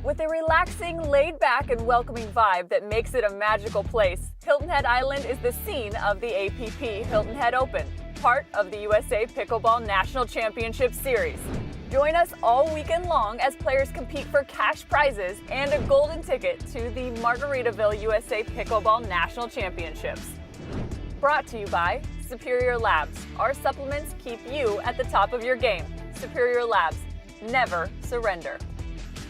With a relaxing, laid-back, and welcoming vibe that makes it a magical place, Hilton Head Island is the scene of the APP Hilton Head Open, part of the USA Pickleball National Championship Series. Join us all weekend long as players compete for cash prizes and a golden ticket to the Margaritaville USA Pickleball National Championships. Brought to you by Superior Labs. Our supplements keep you at the top of your game. Superior Labs, never surrender.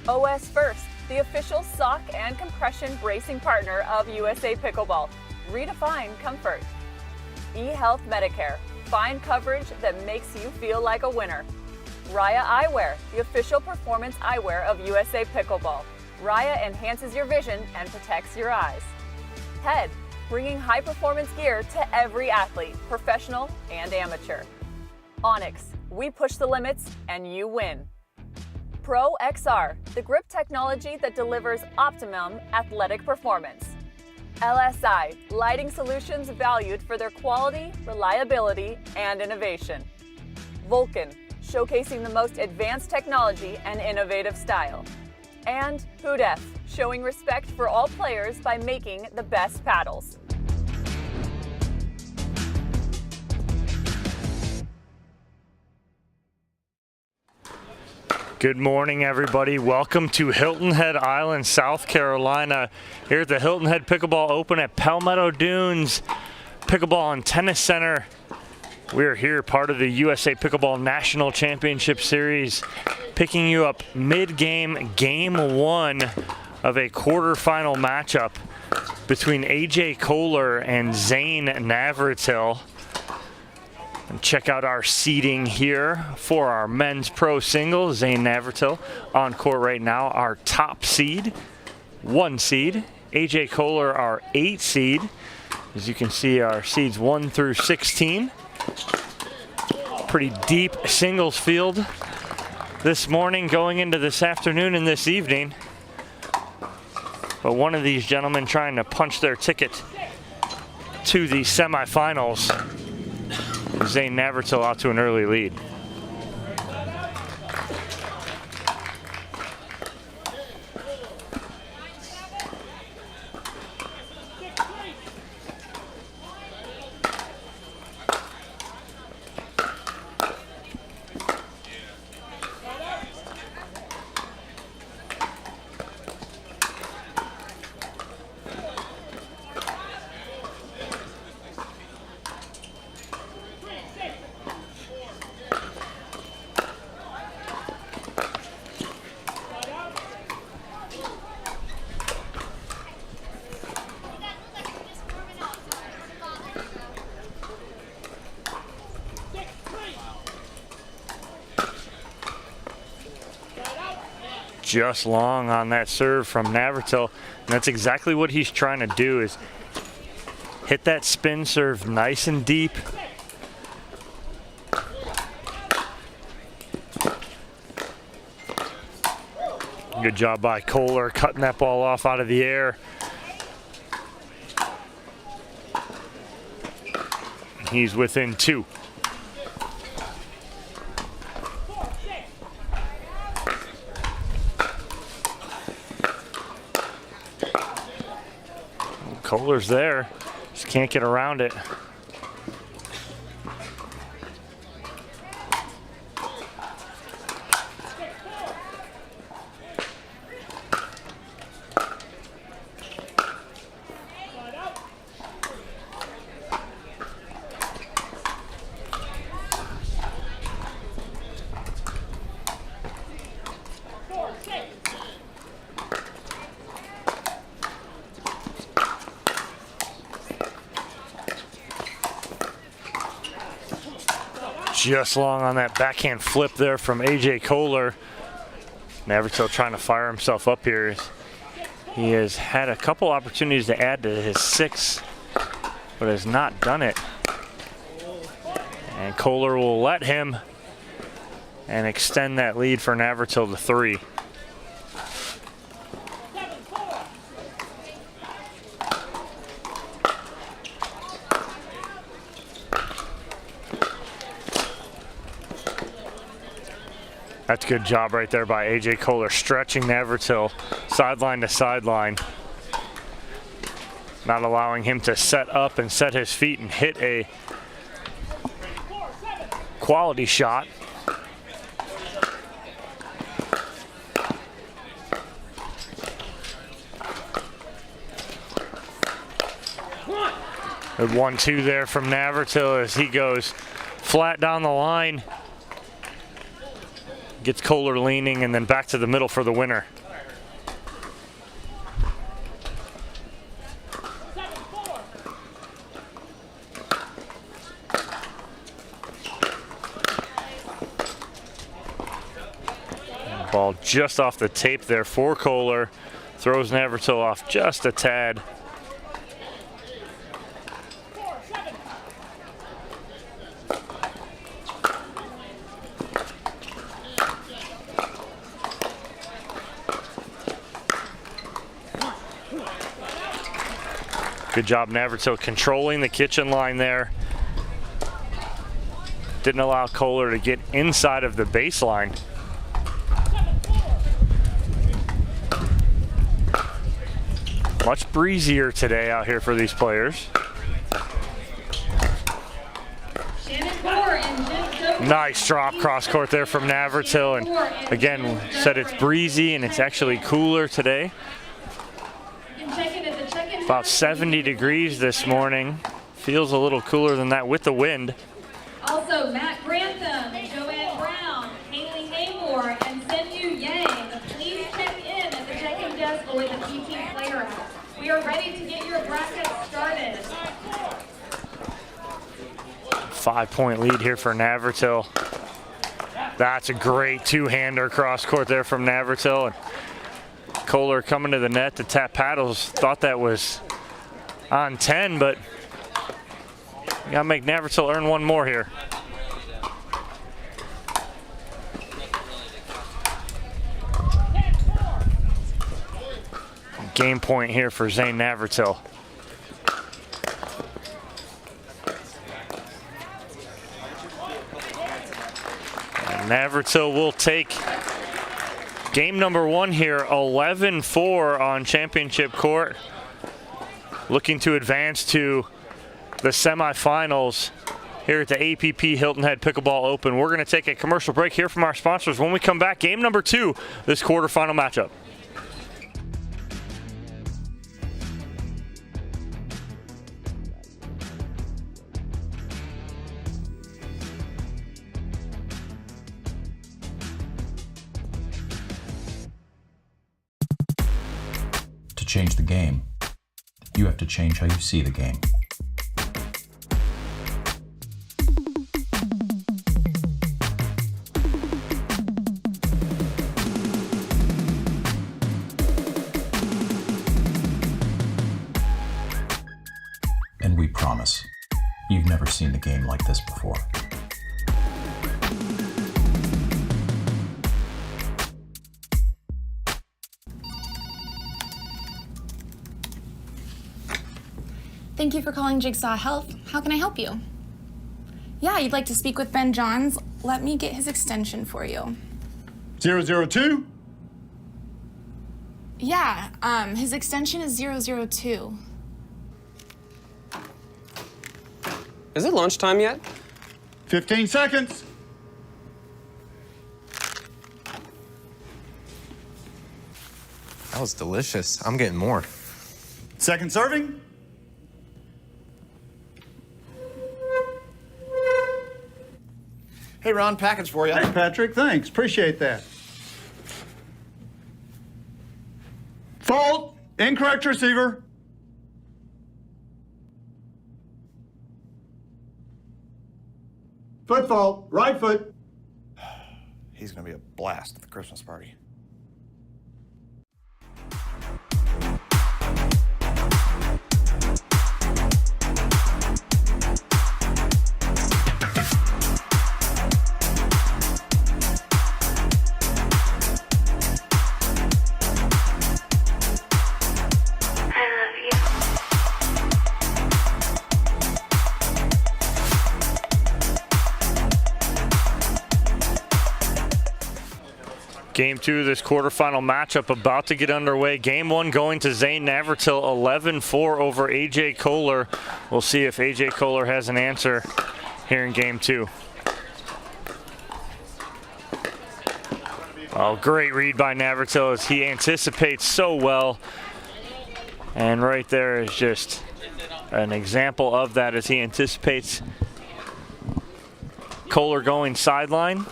OS First, the official sock and compression bracing partner of USA Pickleball. Redefine comfort. eHealth Medicare, find coverage that makes you feel like a winner. Raya Eyewear, the official performance eyewear of USA Pickleball. Raya enhances your vision and protects your eyes. Head, bringing high-performance gear to every athlete, professional and amateur. Onyx, we push the limits and you win. Pro XR, the grip technology that delivers optimum athletic performance. LSI, lighting solutions valued for their quality, reliability, and innovation. Vulcan, showcasing the most advanced technology and innovative style. And Hudef, showing respect for all players by making the best paddles. Good morning, everybody. Welcome to Hilton Head Island, South Carolina. Here at the Hilton Head Pickleball Open at Palmetto Dunes Pickleball and Tennis Center. We are here, part of the USA Pickleball National Championship Series, picking you up mid-game, game one of a quarterfinal matchup between AJ Kohler and Zane Navratil. And check out our seeding here for our men's pro singles. Zane Navratil on court right now, our top seed, 1 seed. AJ Kohler, our 8 seed. As you can see, our seeds 1 through 16. Pretty deep singles field this morning, going into this afternoon and this evening. But one of these gentlemen trying to punch their ticket to the semifinals. Zane Navratil out to an early lead. Just long on that serve from Navratil, and that's exactly what he's trying to do, is hit that spin serve nice and deep. Good job by Kohler cutting that ball off out of the air. He's within 2. Kohler's there, just can't get around it. Just long on that backhand flip there from AJ Kohler. Navratil trying to fire himself up here. He has had a couple opportunities to add to his 6, but has not done it. And Kohler will let him and extend that lead for Navratil to 3. That's a good job right there by AJ Kohler, stretching Navratil sideline to sideline. Not allowing him to set up and set his feet and hit a quality shot. Good 1-2 there from Navratil as he goes flat down the line. Gets Kohler leaning and then back to the middle for the winner. Ball just off the tape there for Kohler. Throws Navratil off just a tad. Good job, Navratil, controlling the kitchen line there. Didn't allow Kohler to get inside of the baseline. Much breezier today out here for these players. Nice drop cross court there from Navratil, and again said it's breezy and it's actually cooler today. About 70 degrees this morning. Feels a little cooler than that with the wind. Also, Matt Grantham, Joanne Brown, Haley Haymore, and Senyu Yang, please check in at the check-in desk below the PT player house. We are ready to get your bracket started. 5-point lead here for Navratil. That's a great two-hander cross court there from Navratil. And Kohler coming to the net to tap paddles. Thought that was on 10, but you gotta make Navratil earn one more here. Game point here for Zane Navratil. And Navratil will take game number 1 here, 11-4 on championship court. Looking to advance to the semifinals here at the APP Hilton Head Pickleball Open. We're going to take a commercial break here from our sponsors. When we come back, game number 2, this quarterfinal matchup. To change the game, you have to change how you see the game. And we promise, you've never seen the game like this before. Thank you for calling Jigsaw Health. How can I help you? Yeah, you'd like to speak with Ben Johns. Let me get his extension for you. 002? Yeah, his extension is 002. Is it lunchtime yet? 15 seconds. That was delicious. I'm getting more. Second serving. Hey, Ron, package for you. Hey, Patrick, thanks. Appreciate that. Fault. Incorrect receiver. Foot fault. Right foot. He's gonna be a blast at the Christmas party. Game 2 of this quarterfinal matchup about to get underway. Game 1 going to Zane Navratil, 11-4 over AJ Kohler. We'll see if AJ Kohler has an answer here in Game 2. Oh, great read by Navratil as he anticipates so well. And right there is just an example of that as he anticipates Kohler going sideline.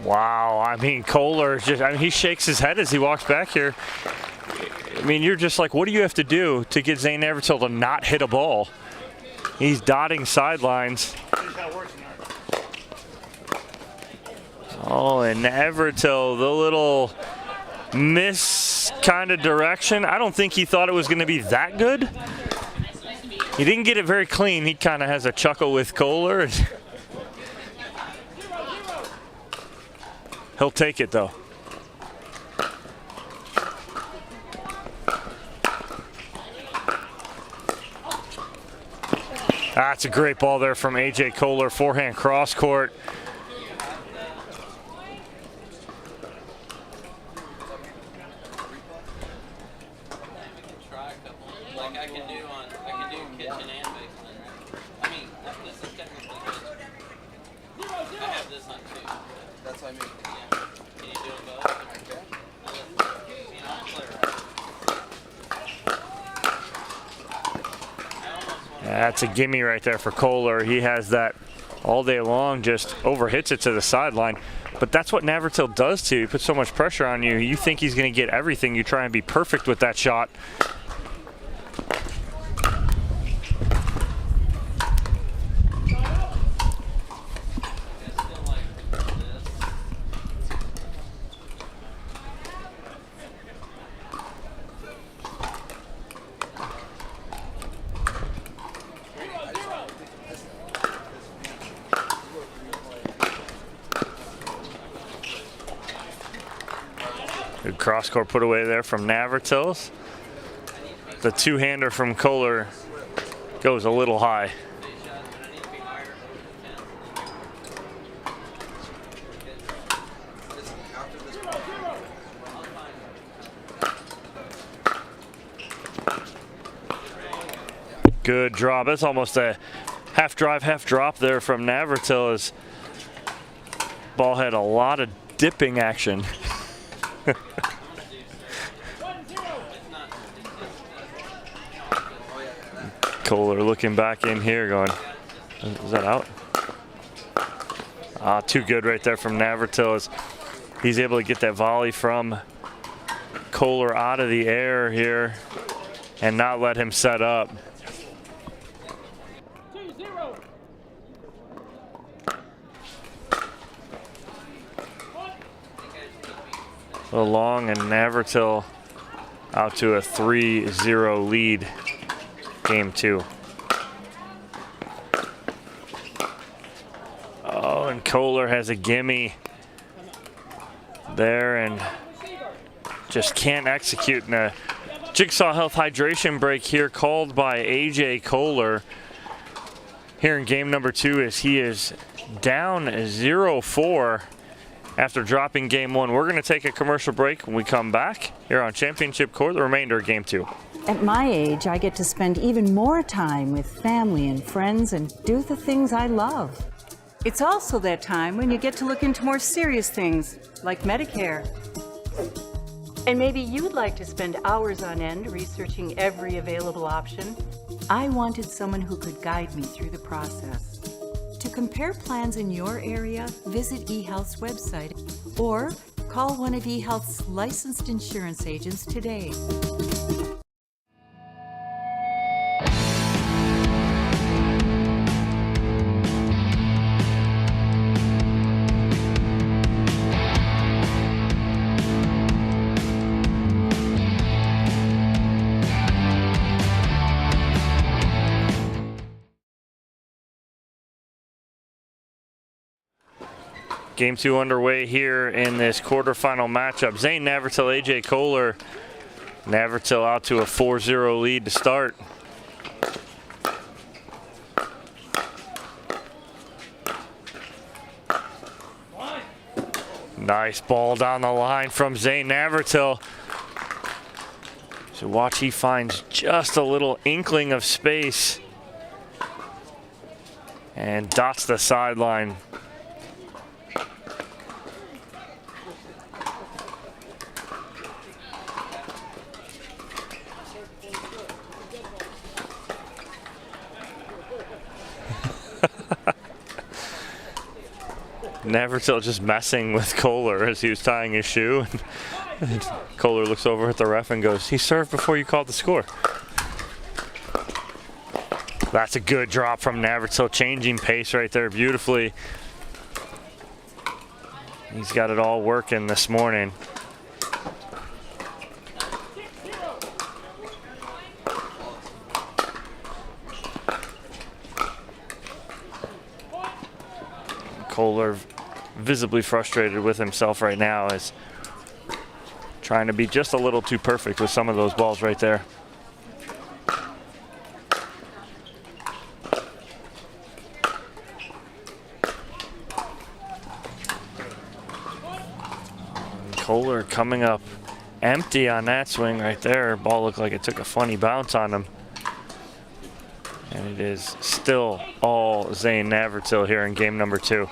Wow, I mean, Kohler is just, I mean, he shakes his head as he walks back here. I mean, you're just like, what do you have to do to get Zane Navratil to not hit a ball? He's dotting sidelines. Oh, and Navratil, the little miss kind of direction. I don't think he thought it was going to be that good. He didn't get it very clean. He kind of has a chuckle with Kohler. He'll take it, though. That's a great ball there from AJ Kohler, forehand cross court. That's a gimme right there for Kohler. He has that all day long, just overhits it to the sideline. But that's what Navratil does to you. He puts so much pressure on you. You think he's going to get everything. You try and be perfect with that shot. Good cross-court put away there from Navratil. The two-hander from Kohler goes a little high. Good drop. That's almost a half drive, half drop there from Navratil as ball had a lot of dipping action. Kohler looking back in here going, is that out? Too good right there from Navratil as he's able to get that volley from Kohler out of the air here and not let him set up. A little long and Navratil out to a 3-0 lead. Game 2. Oh, and Kohler has a gimme there and just can't execute in a Jigsaw Health hydration break here called by AJ Kohler here in game number 2 as he is down 0-4 after dropping game 1. We're going to take a commercial break. When we come back here on Championship Court, the remainder of game 2. At my age, I get to spend even more time with family and friends and do the things I love. It's also that time when you get to look into more serious things, like Medicare. And maybe you'd like to spend hours on end researching every available option. I wanted someone who could guide me through the process. To compare plans in your area, visit eHealth's website or call one of eHealth's licensed insurance agents today. Game 2 underway here in this quarterfinal matchup. Zane Navratil, AJ Kohler Navratil out to a 4-0 lead to start. Nice ball down the line from Zane Navratil. So watch, he finds just a little inkling of space and dots the sideline. Navratil just messing with Kohler as he was tying his shoe. And Kohler looks over at the ref and goes, "He served before you called the score." That's a good drop from Navratil, changing pace right there beautifully. He's got it all working this morning. Kohler visibly frustrated with himself right now, is trying to be just a little too perfect with some of those balls right there. Kohler coming up empty on that swing right there. Ball looked like it took a funny bounce on him. And it is still all Zane Navratil here in game number 2.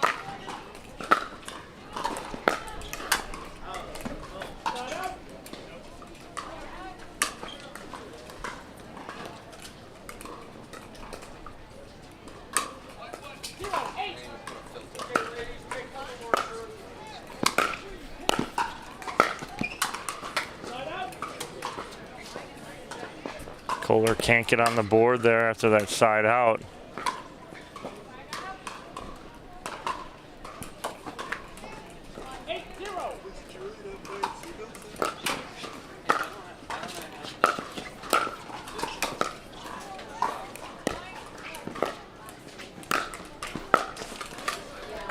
Kohler can't get on the board there after that side out.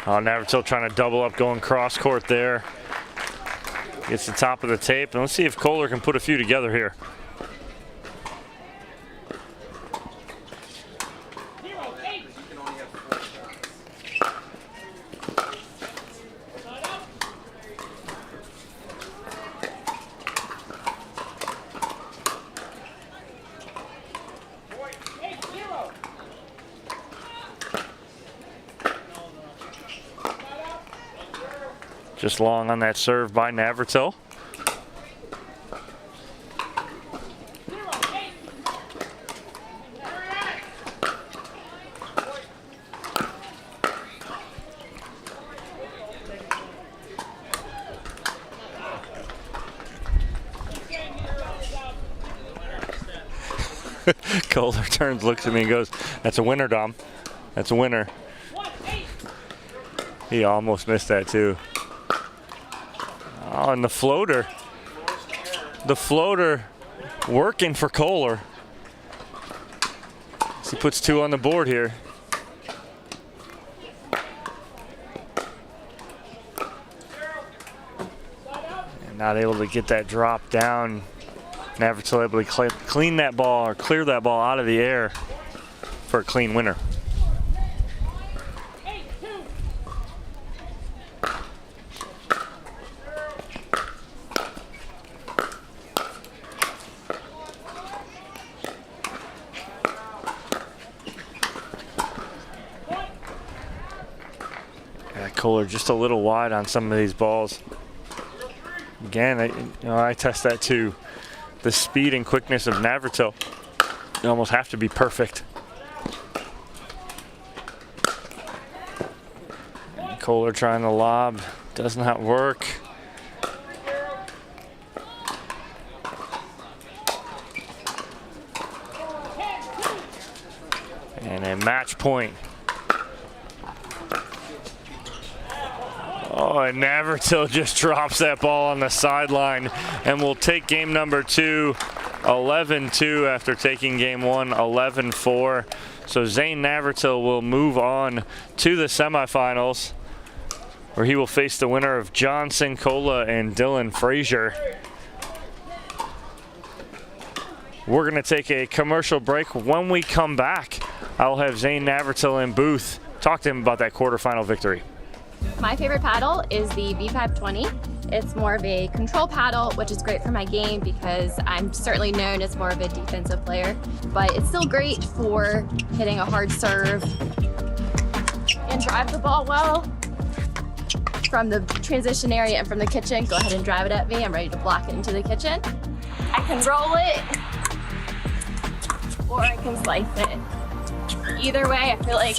Oh, Navratil trying to double up, going cross court there. Gets the top of the tape, and let's see if Kohler can put a few together here. Just long on that serve by Navratil. Kohler turns, looks at me and goes, "That's a winner, Dom. That's a winner." He almost missed that too. Oh, and the floater working for Kohler. So he puts 2 on the board here. And not able to get that drop down. Navratil able to clean that ball, or clear that ball out of the air for a clean winner. Kohler just a little wide on some of these balls. Again, I test that too. The speed and quickness of Navratil. You almost have to be perfect. And Kohler trying to lob, does not work. And a match point. Oh, and Navratil just drops that ball on the sideline, and we'll take game number 2, 11-2 after taking game 1, 11-4. So Zane Navratil will move on to the semifinals, where he will face the winner of Johnson, Kohler, and Dylan Frazier. We're going to take a commercial break. When we come back, I'll have Zane Navratil in booth. Talk to him about that quarterfinal victory. My favorite paddle is the V520. It's more of a control paddle, which is great for my game because I'm certainly known as more of a defensive player, but it's still great for hitting a hard serve and drive the ball well from the transition area and from the kitchen. Go ahead and drive it at me. I'm ready to block it into the kitchen. I can roll it or I can slice it. Either way, I feel like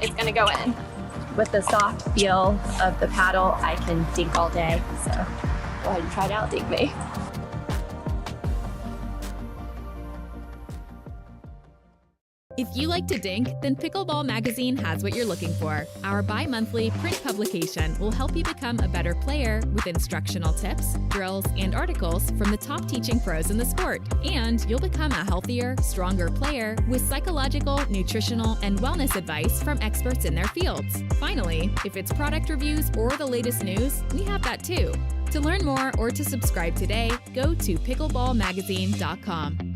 it's gonna go in. With the soft feel of the paddle, I can dink all day. So go ahead and try to out-dink me. If you like to dink, then Pickleball Magazine has what you're looking for. Our bi-monthly print publication will help you become a better player with instructional tips, drills, and articles from the top teaching pros in the sport. And you'll become a healthier, stronger player with psychological, nutritional, and wellness advice from experts in their fields. Finally, if it's product reviews or the latest news, we have that too. To learn more or to subscribe today, go to pickleballmagazine.com.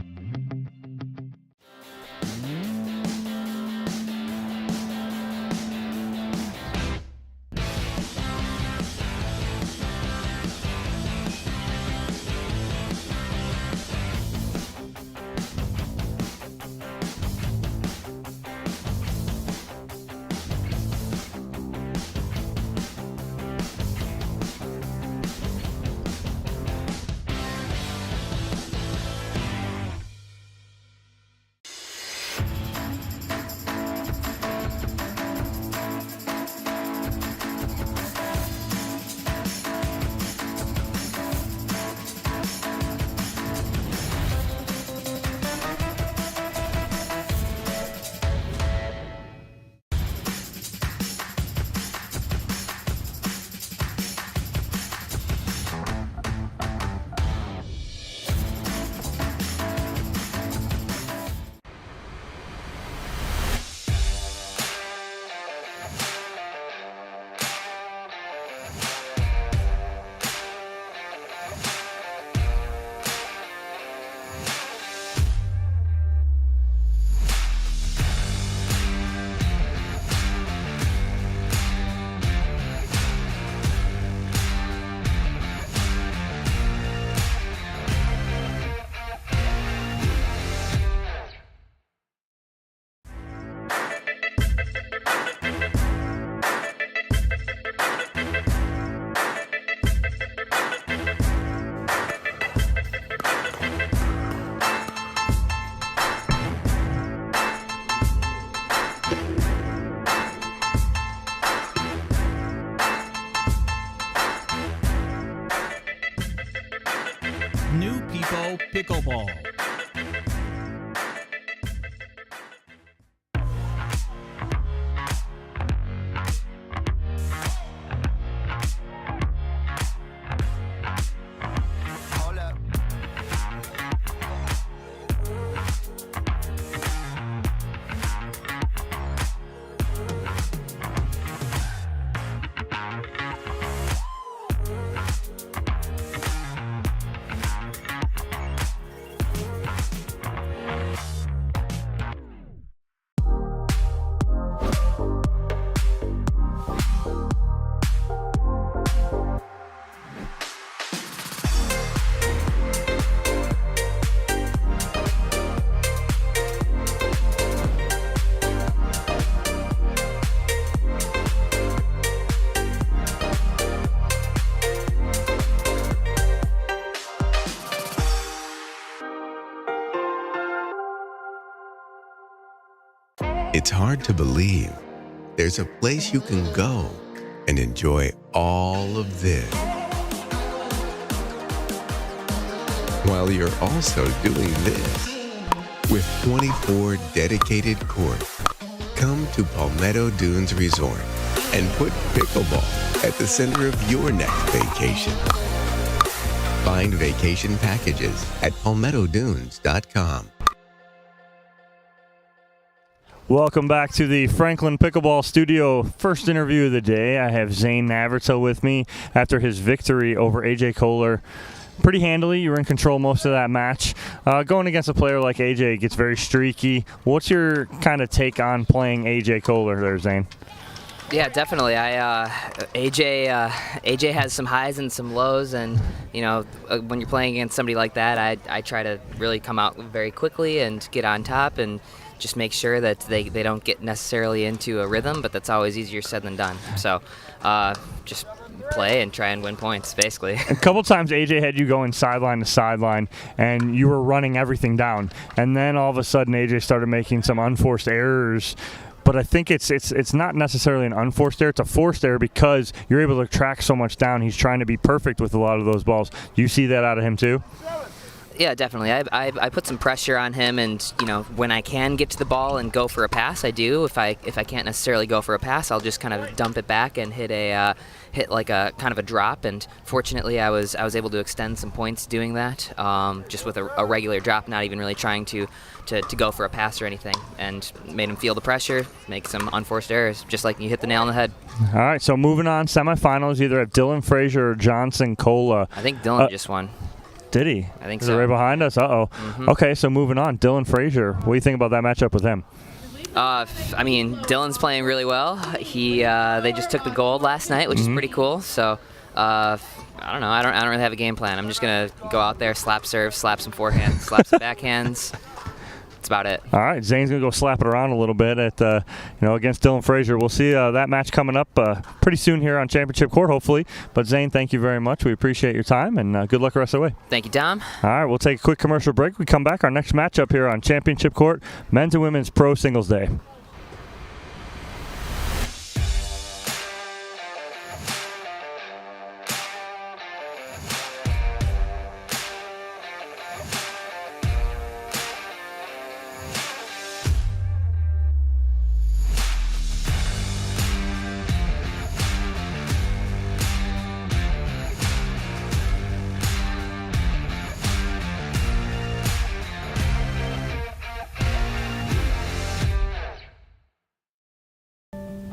New People Pickleball. It's hard to believe there's a place you can go and enjoy all of this while you're also doing this. With 24 dedicated courts, come to Palmetto Dunes Resort and put pickleball at the center of your next vacation. Find vacation packages at palmettodunes.com. Welcome back to the Franklin Pickleball Studio. First interview of the day. I have Zane Navratil with me after his victory over AJ Kohler pretty handily. You were in control most of that match. Going against a player like AJ gets very streaky. What's your kind of take on playing AJ Kohler there, Zane? Yeah, definitely. AJ has some highs and some lows, and when you're playing against somebody like that, I try to really come out very quickly and get on top and just make sure that they don't get necessarily into a rhythm, but that's always easier said than done. So just play and try and win points, basically. A couple times AJ had you going sideline to sideline, and you were running everything down, and then all of a sudden AJ started making some unforced errors. But I think it's not necessarily an unforced error. It's a forced error because you're able to track so much down. He's trying to be perfect with a lot of those balls. Do you see that out of him too? Yeah, definitely. I put some pressure on him, and when I can get to the ball and go for a pass, I do. If I can't necessarily go for a pass, I'll just kind of dump it back and hit like a kind of a drop. And fortunately, I was able to extend some points doing that, just with a regular drop, not even really trying to go for a pass or anything, and made him feel the pressure, make some unforced errors, just like you hit the nail on the head. All right, so moving on, semifinals, either have Dylan Frazier or Johnson Kohler. I think Dylan just won. Did he? I think Is so. it right behind us? Uh-oh. Mm-hmm. Okay, so moving on, Dylan Frazier. What do you think about that matchup with him? I mean, Dylan's playing really well. They just took the gold last night, which is pretty cool. So I don't know. I don't really have a game plan. I'm just gonna go out there, slap serve, slap some forehands, slap some backhands. That's about it. All right, Zane's gonna go slap it around a little bit at against Dylan Frazier. We'll see that match coming up pretty soon here on Championship Court, hopefully. But Zane, thank you very much. We appreciate your time, and good luck the rest of the way. Thank you, Tom. All right, we'll take a quick commercial break. We come back. Our next matchup here on Championship Court, Men's and Women's Pro Singles Day.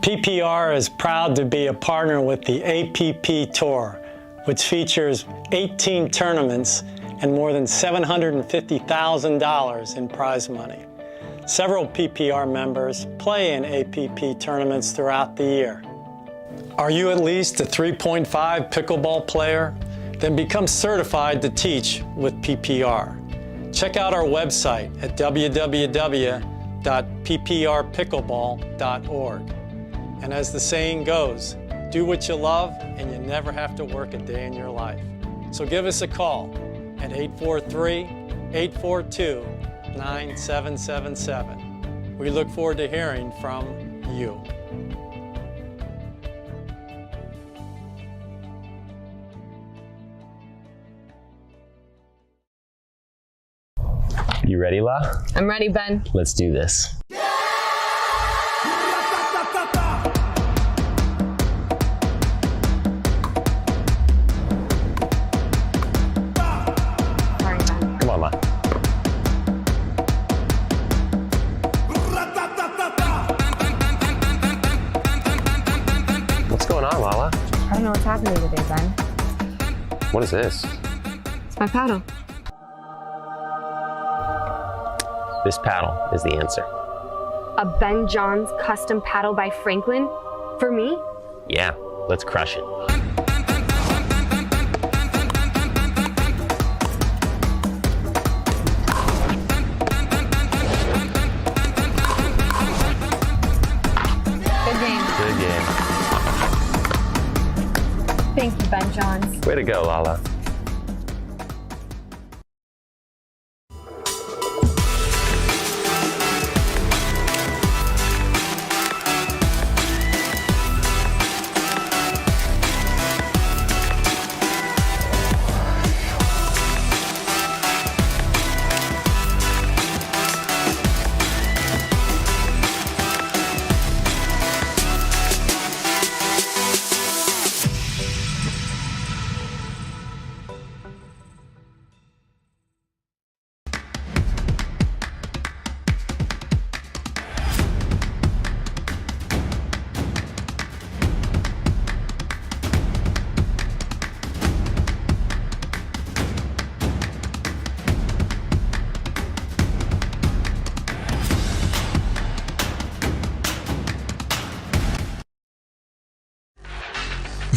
PPR is proud to be a partner with the APP Tour, which features 18 tournaments and more than $750,000 in prize money. Several PPR members play in APP tournaments throughout the year. Are you at least a 3.5 pickleball player? Then become certified to teach with PPR. Check out our website at www.pprpickleball.org. And as the saying goes, do what you love and you never have to work a day in your life. So give us a call at 843-842-9777. We look forward to hearing from you. You ready, La? I'm ready, Ben. Let's do this. Come on, La. What's going on, Lala? I don't know what's happening today, Ben. What is this? It's my paddle. This paddle is the answer. A Ben Johns custom paddle by Franklin? For me? Yeah, let's crush it. Good game. Good game. Thank you, Ben Johns. Way to go, Lala.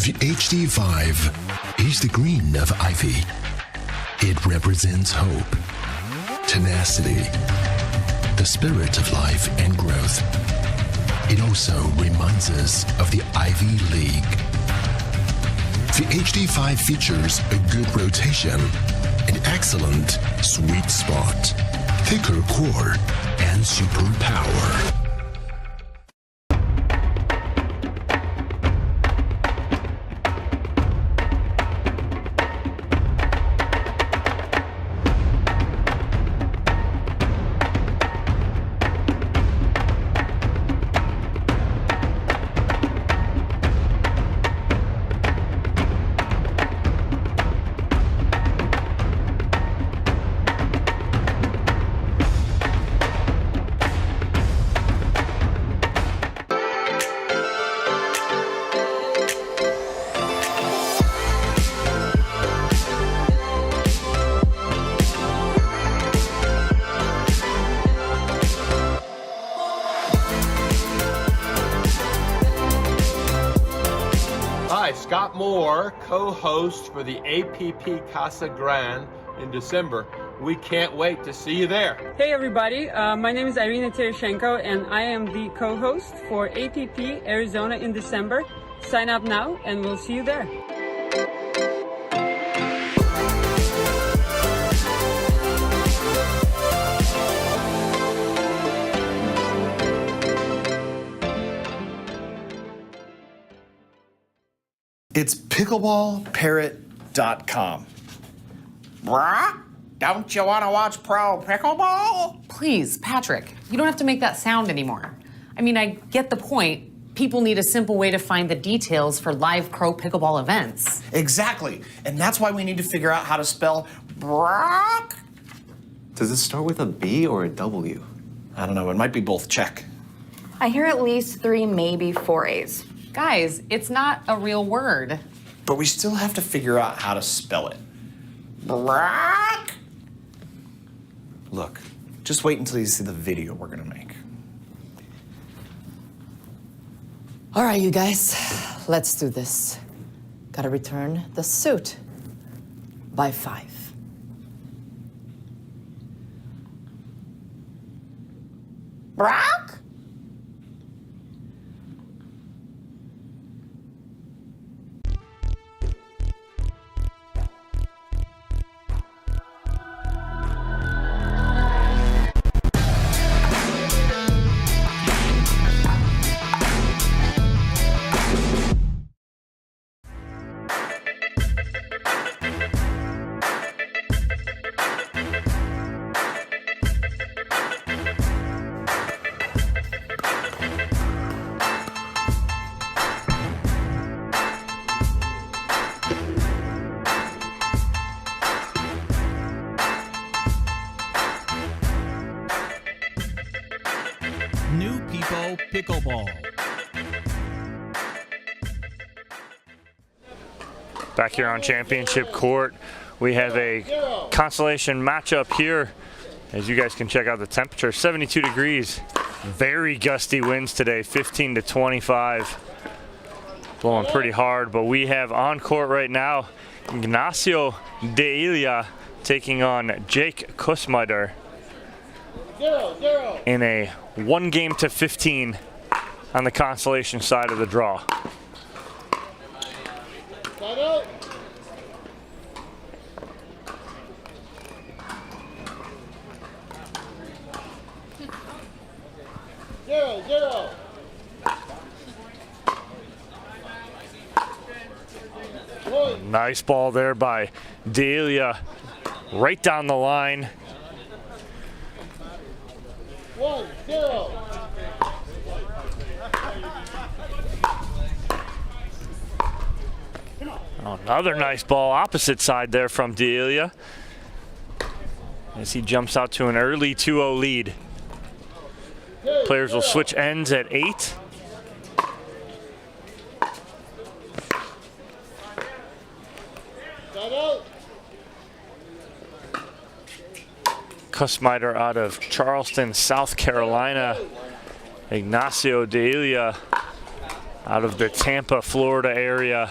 The HD5 is the green of ivy. It represents hope, tenacity, the spirit of life and growth. It also reminds us of the Ivy League. The HD5 features a good rotation, an excellent sweet spot, thicker core, and super power. Hi, Scott Moore, co-host for the APP Casa Grande in December. We can't wait to see you there. Hey everybody, my name is Irina Tereshenko and I am the co-host for APP Arizona in December. Sign up now and we'll see you there. It's pickleballparrot.com. Bruh? Don't you want to watch pro pickleball? Please, Patrick, you don't have to make that sound anymore. I mean, I get the point. People need a simple way to find the details for live pro pickleball events. Exactly. And that's why we need to figure out how to spell Brock. Does it start with a B or a W? I don't know. It might be both. Check. I hear at least 3, maybe 4 A's. Guys, it's not a real word. But we still have to figure out how to spell it. Brock. Look, just wait until you see the video we're gonna make. All right, you guys, let's do this. Gotta return the suit by 5. Brock? New People Pickleball. Back here on championship court, we have a Consolation matchup here. As you guys can check out the temperature, 72 degrees. Very gusty winds today, 15 to 25. Blowing pretty hard, but we have on court right now Ignacio Devilliers taking on Jake Kusmider in a 1-game-to-15 on the Consolation side of the draw. Nice ball there by Devilliers, right down the line. 1-0. Another nice ball opposite side there from Devilliers as he jumps out to an early 2-0 lead. Players will switch ends at 8. Kusmider out of Charleston, South Carolina. Ignacio Devilliers out of the Tampa, Florida area.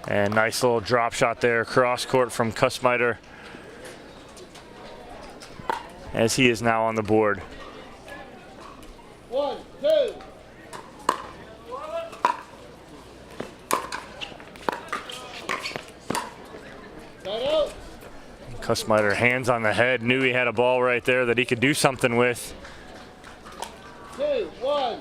And nice little drop shot there, cross court from Kusmider, as he is now on the board. 1, 2. Kusmider, hands on the head, knew he had a ball right there that he could do something with. 2, 1.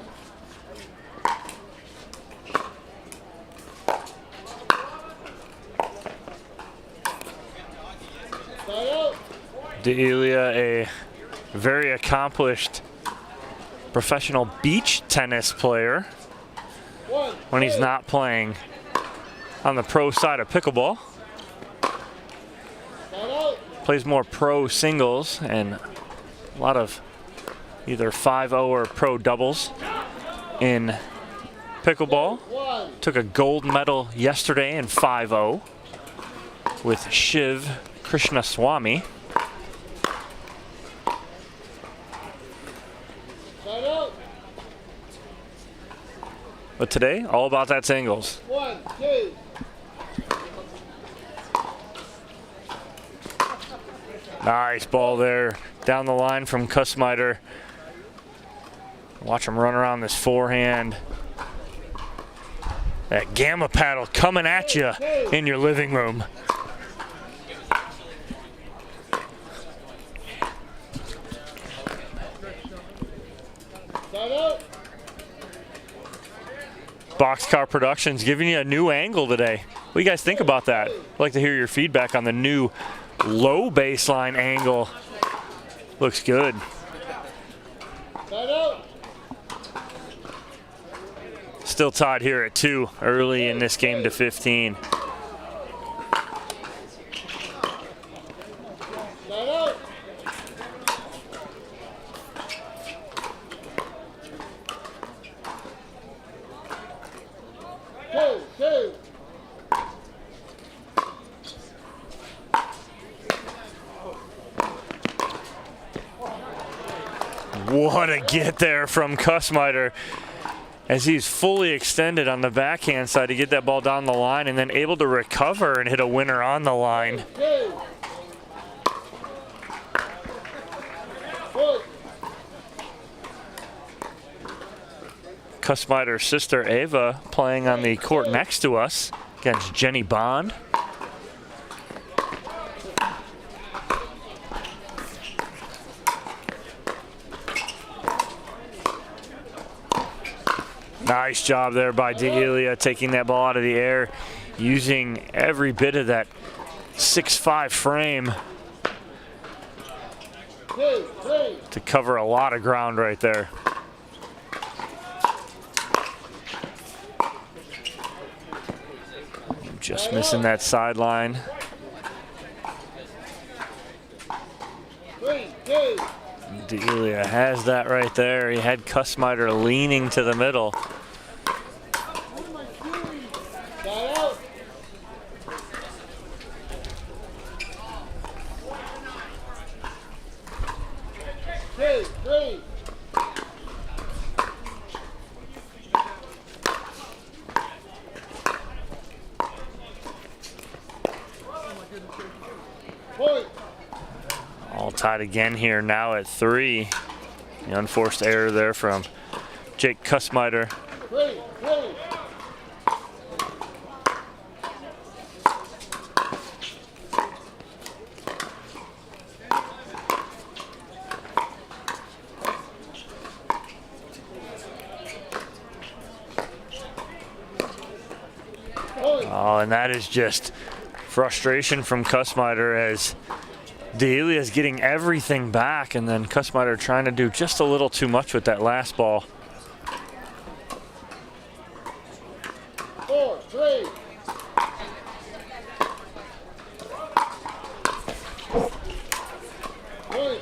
Devilliers, a very accomplished professional beach tennis player when he's not playing on the pro side of pickleball. Plays more pro singles and a lot of either 5-0 or pro doubles in pickleball. Took a gold medal yesterday in 5-0 with Shiv Krishnaswamy. But today, all about that singles. 1, 2. Nice ball there down the line from Kusmider. Watch him run around this forehand. That gamma paddle coming at you in your living room. Boxcar Productions giving you a new angle today. What do you guys think about that? I'd like to hear your feedback on the new low baseline angle. Looks good. Still tied here at 2 early in this game to 15. What a get there from Kusmider, as he's fully extended on the backhand side to get that ball down the line and then able to recover and hit a winner on the line. Kusmider's sister Ava playing on the court next to us against Jenny Bond. Nice job there by Devilliers, taking that ball out of the air, using every bit of that 6'5" frame to cover a lot of ground right there. Just missing that sideline. 3, 2. Devilliers has that right there. He had Kusmider leaning to the middle. All tied again here now at 3. The unforced error there from Jake Kusmider. 3, 3. Oh, and that is just frustration from Kusmider, as Devilliers is getting everything back, and then Kusmider trying to do just a little too much with that last ball. 4, 3.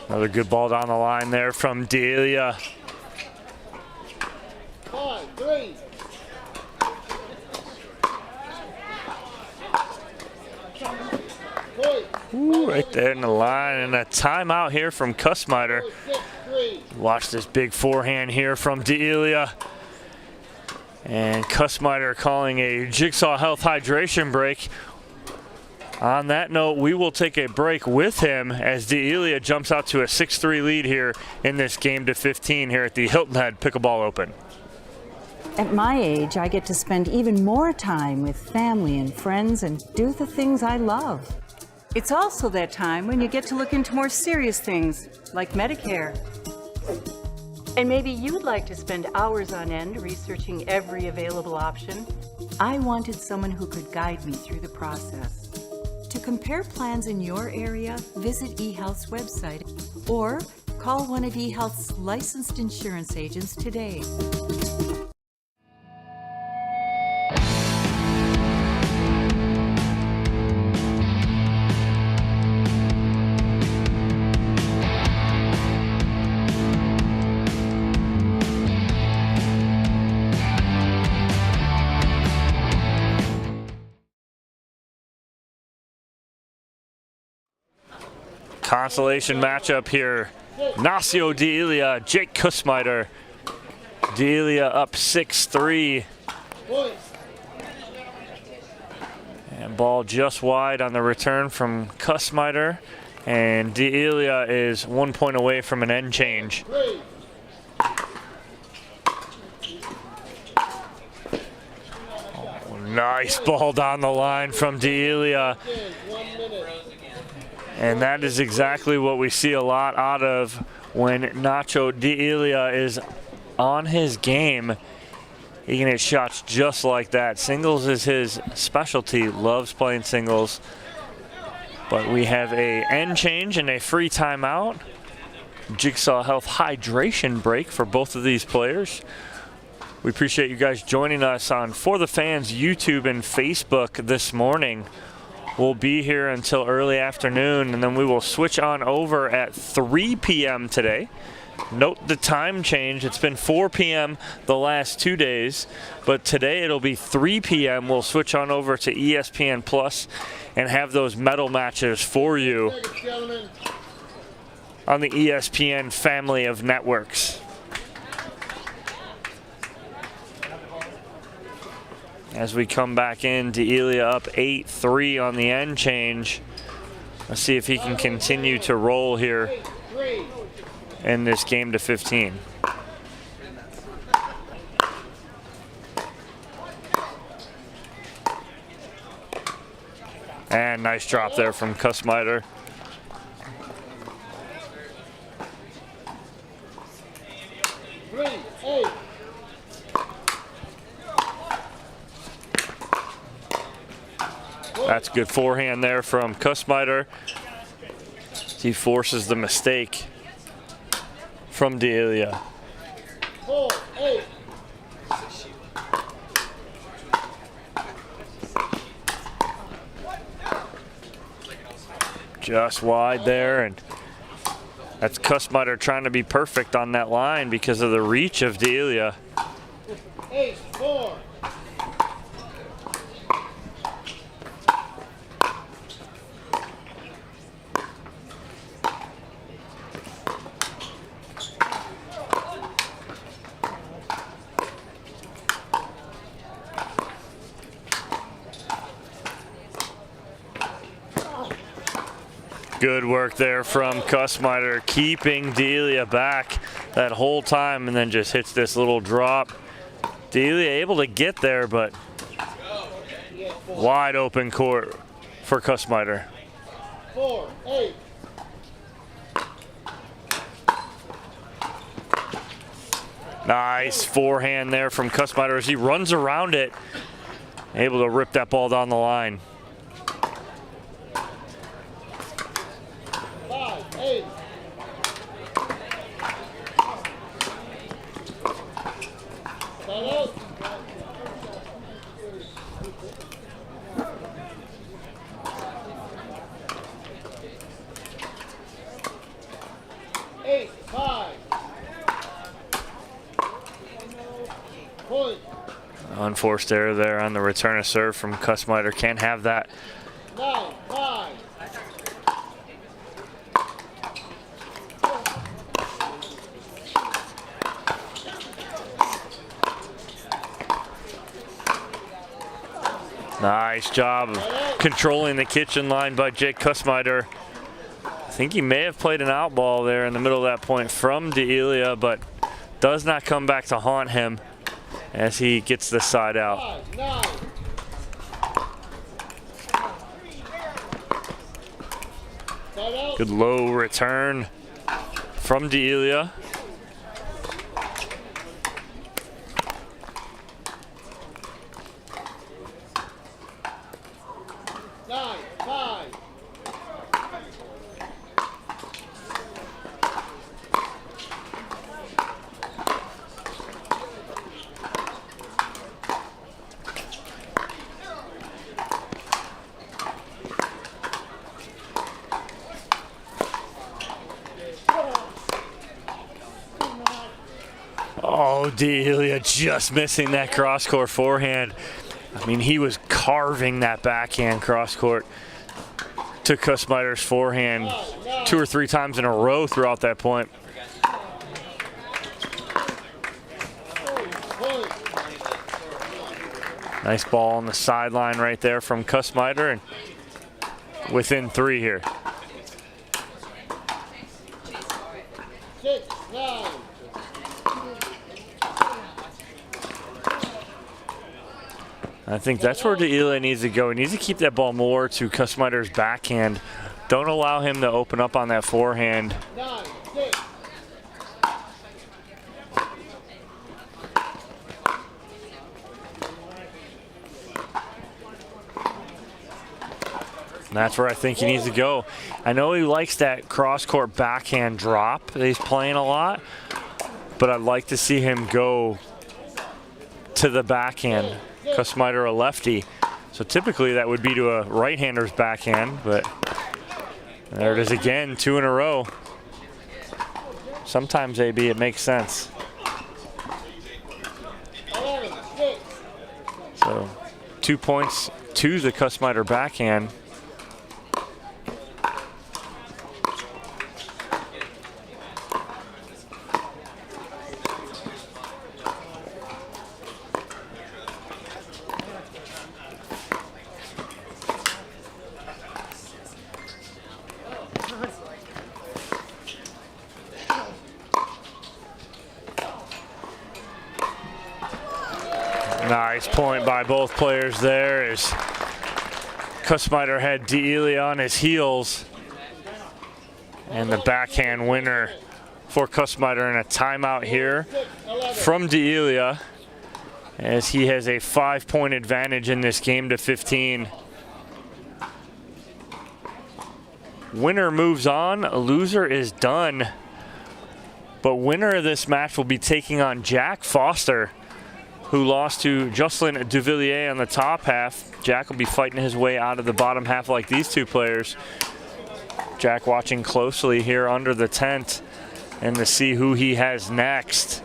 Another good ball down the line there from Devilliers. 5, 3. Ooh, right there in the line, and a timeout here from Kusmider. Watch this big forehand here from Devilliers. And Kusmider calling a Jigsaw Health hydration break. On that note, we will take a break with him as Devilliers jumps out to a 6-3 lead here in this game to 15 here at the Hilton Head Pickleball Open. At my age, I get to spend even more time with family and friends and do the things I love. It's also that time when you get to look into more serious things, like Medicare. And maybe you'd like to spend hours on end researching every available option. I wanted someone who could guide me through the process. To compare plans in your area, visit eHealth's website or call one of eHealth's licensed insurance agents today. Consolation matchup here. Nacio Devilliers, Jake Kusmider. Devilliers up 6-3. And ball just wide on the return from Kusmider. And Devilliers is 1 point away from an end change. Oh, nice ball down the line from Devilliers. And that is exactly what we see a lot out of when Nacho Devilliers is on his game. He can hit shots just like that. Singles is his specialty, loves playing singles. But we have a end change and a free timeout. Jigsaw Health hydration break for both of these players. We appreciate you guys joining us on For the Fans YouTube and Facebook this morning. We'll be here until early afternoon, and then we will switch on over at 3 p.m. today. Note the time change. It's been 4 p.m. the last 2 days, but today it'll be 3 p.m. We'll switch on over to ESPN Plus and have those medal matches for you on the ESPN family of networks. As we come back in, Devilliers up 8-3 on the end change. Let's see if he can continue to roll here in this game to 15. And nice drop there from Kusmider. That's good forehand there from Kusmider. He forces the mistake from Devilliers. Just wide there, and that's Kusmider trying to be perfect on that line because of the reach of Devilliers. 8-4. Good work there from Kusmider, keeping Devilliers back that whole time, and then just hits this little drop. Devilliers able to get there, but wide open court for Kusmider. 4-8. Nice forehand there from Kusmider as he runs around it, able to rip that ball down the line. 5-8. Unforced error there on the return of serve from Kusmider. Can't have that. 9-5. Nice job of controlling the kitchen line by Jake Kusmider. I think he may have played an out ball there in the middle of that point from Devilliers, but does not come back to haunt him as he gets the side out. Good low return from Devilliers. Oh, Devilliers just missing that cross-court forehand. I mean, he was carving that backhand cross-court to Kusmider's forehand 2 or 3 times in a row throughout that point. Nice ball on the sideline right there from Kusmider, and within 3 here. 6-9. I think that's where Devilliers needs to go. He needs to keep that ball more to Kusmider's backhand. Don't allow him to open up on that forehand. 9-6. And that's where I think he needs to go. I know he likes that cross-court backhand drop that he's playing a lot, but I'd like to see him go to the backhand. Kusmider a lefty, so typically that would be to a right-hander's backhand, but there it is again, 2 in a row. Sometimes, AB, it makes sense. So 2 points to the Kusmider backhand. Nice point by both players there as Kusmider had Devilliers on his heels. And the backhand winner for Kusmider in a timeout here from Devilliers as he has a 5-point advantage in this game to 15. Winner moves on, loser is done. But winner of this match will be taking on Jack Foster, who lost to Jocelyn Devilliers on the top half. Jack will be fighting his way out of the bottom half like these two players. Jack watching closely here under the tent and to see who he has next.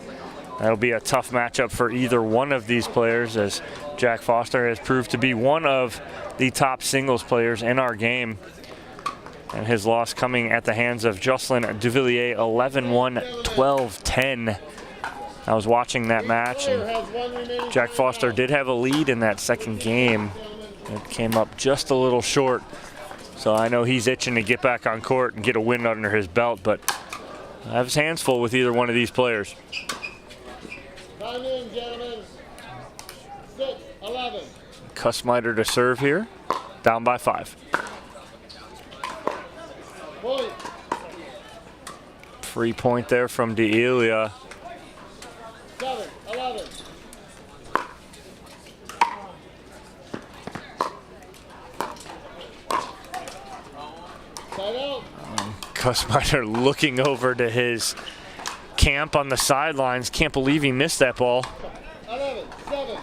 That'll be a tough matchup for either one of these players, as Jack Foster has proved to be one of the top singles players in our game. And his loss coming at the hands of Jocelyn Devilliers, 11-1, 12-10. I was watching that match, and Jack Foster did have a lead in that second game. It came up just a little short, so I know he's itching to get back on court and get a win under his belt, but I have his hands full with either one of these players. Time in, gentlemen. 6-11. Kusmider to serve here, down by 5. Point. Free point there from Devilliers. 7-11. Side out. Kusmider looking over to his camp on the sidelines. Can't believe he missed that ball. 11-7.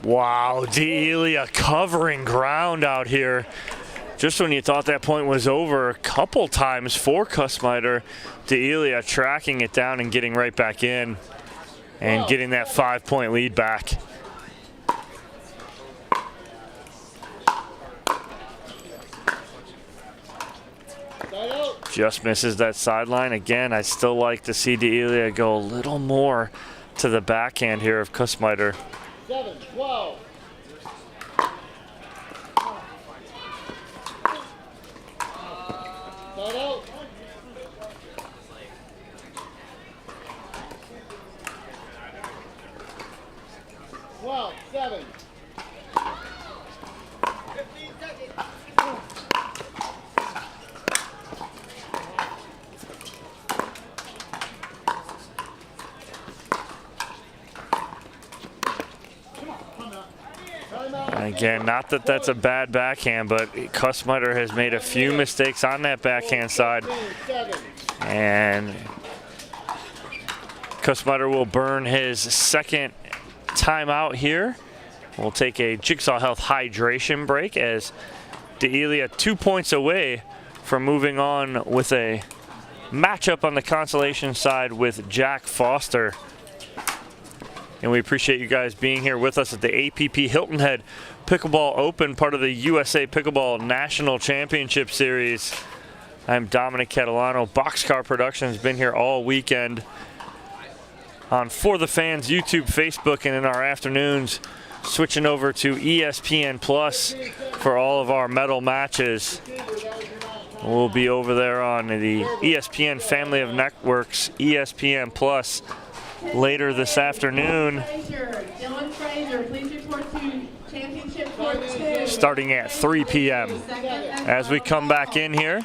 Wow, Devilliers covering ground out here. Just when you thought that point was over, a couple times for Kusmider. Devilliers tracking it down and getting right back in and getting that 5-point lead back. Just misses that sideline. Again, I still like to see Devilliers go a little more to the backhand here of Kusmider. 7-12. Start out. 12-7. Again, not that that's a bad backhand, but Kusmider has made a few mistakes on that backhand side. And Kusmider will burn his second timeout here. We'll take a Jigsaw Health hydration break as Devilliers 2 points away from moving on with a matchup on the Consolation side with Jack Foster. And we appreciate you guys being here with us at the APP Hilton Head Pickleball Open, part of the USA Pickleball National Championship Series. I'm Dominic Catalano. Boxcar Productions has been here all weekend on For the Fans YouTube, Facebook, and in our afternoons, switching over to ESPN Plus for all of our medal matches. We'll be over there on the ESPN family of networks, ESPN Plus, later this afternoon, starting at 3 p.m. As we come back in here,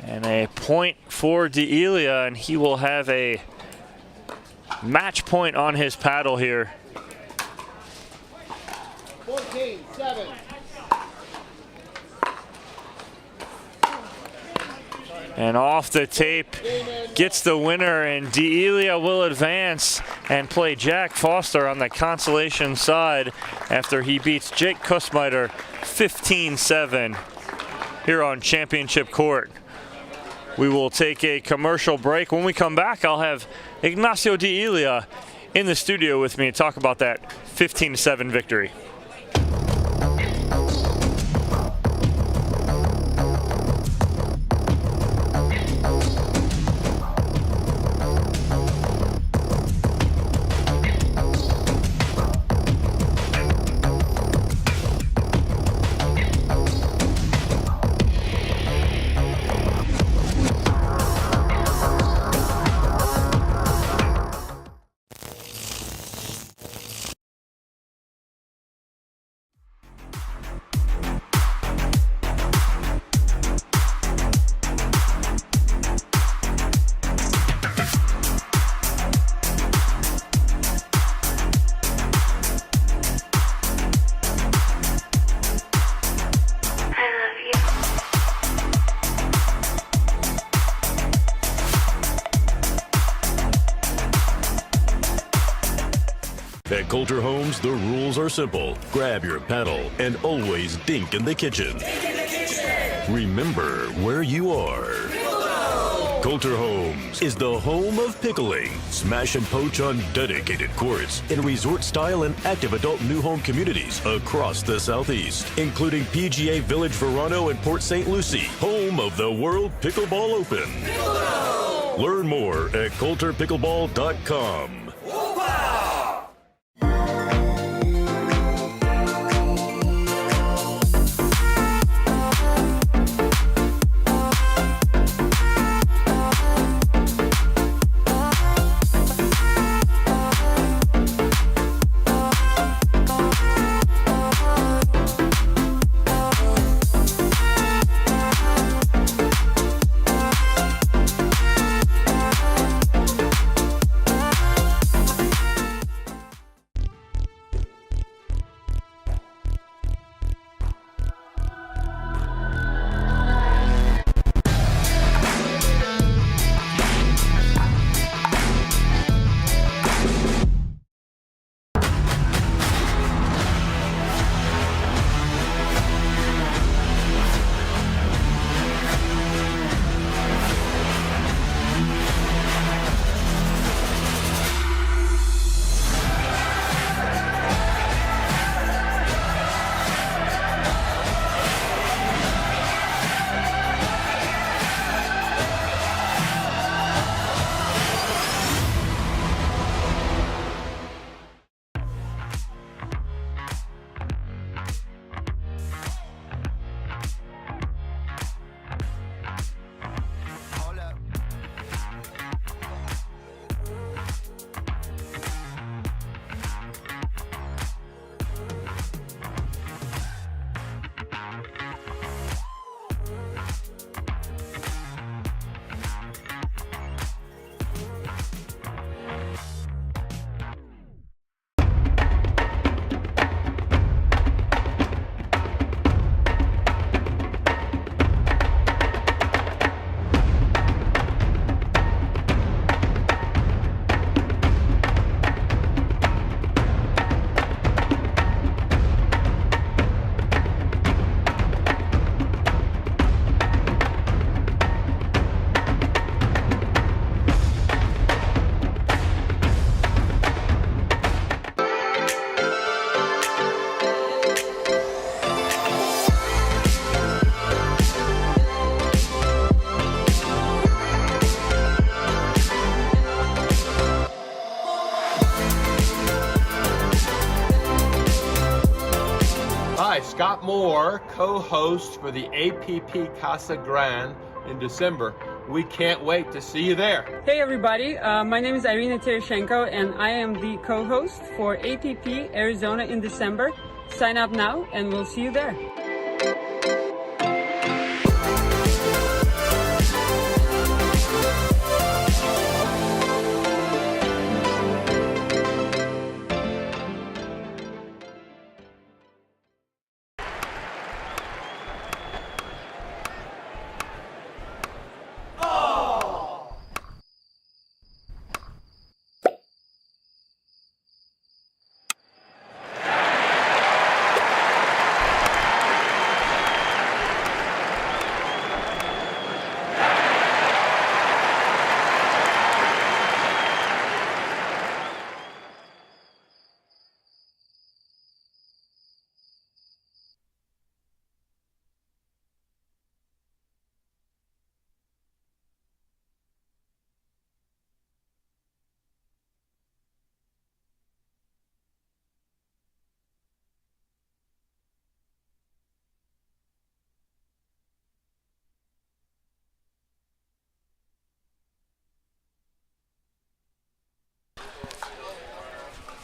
and a point for Devilliers, and he will have a match point on his paddle here. 14-7. And off the tape, gets the winner, and Devilliers will advance and play Jack Foster on the Consolation side after he beats Jake Kusmider 15-7 here on Championship Court. We will take a commercial break. When we come back, I'll have Ignacio Devilliers in the studio with me to talk about that 15-7 victory. At Coulter Homes, the rules are simple. Grab your paddle and always dink in the kitchen. Remember where you are. Coulter Homes is the home of pickling. Smash and poach on dedicated courts in resort-style and active adult new home communities across the Southeast, including PGA Village Verano and Port St. Lucie, home of the World Pickleball Open. Learn more at coulterpickleball.com. Moore co-hosts for the APP Casa Grande in December. We can't wait to see you there. Hey everybody, my name is Irina Tereshenko and I am the co-host for APP Arizona in December. Sign up now and we'll see you there.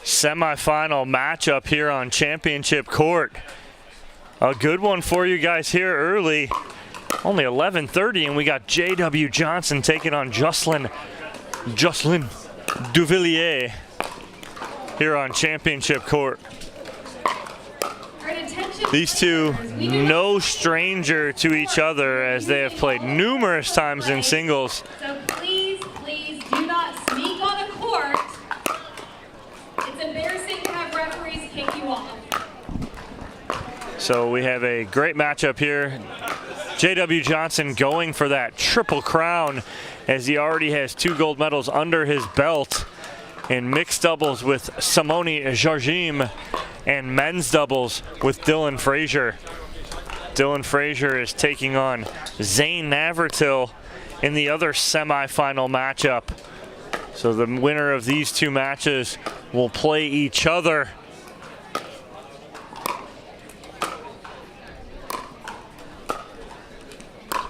Semifinal matchup here on championship court. A good one for you guys here early. Only 11:30 and we got J.W. Johnson taking on Jocelyn Devilliers here on championship court. These two, no stranger to each other as they have played numerous times in singles. So please do not sneak on the court. It's embarrassing to have referees kick you off. So we have a great matchup here. J.W. Johnson going for that triple crown as he already has 2 gold medals under his belt in mixed doubles with Simone Jardim and men's doubles with Dylan Frazier. Dylan Frazier is taking on Zane Navratil in the other semifinal matchup. So the winner of these 2 matches will play each other.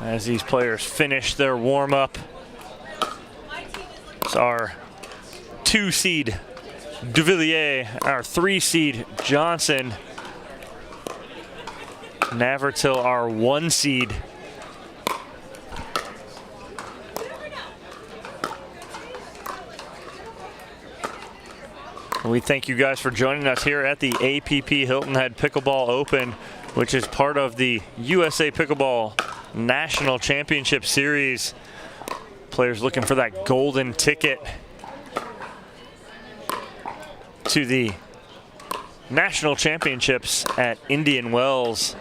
As these players finish their warm-up. It's our 2 seed Devilliers, our 3 seed Johnson. Navratil, our 1 seed. We thank you guys for joining us here at the APP Hilton Head Pickleball Open, which is part of the USA Pickleball National Championship Series. Players looking for that golden ticket to the National Championships at Indian Wells.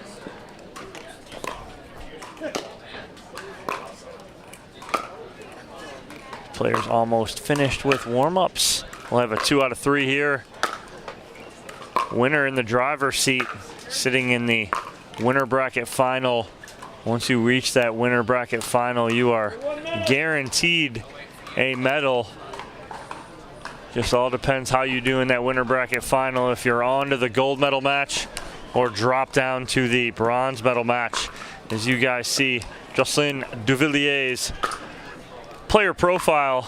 Players almost finished with warm-ups. We'll have a 2 out of 3 here. Winner in the driver's seat, sitting in the winner bracket final. Once you reach that winner bracket final, you are guaranteed a medal. Just all depends how you do in that winner bracket final, if you're on to the gold medal match or drop down to the bronze medal match. As you guys see, Jocelyn Devilliers' player profile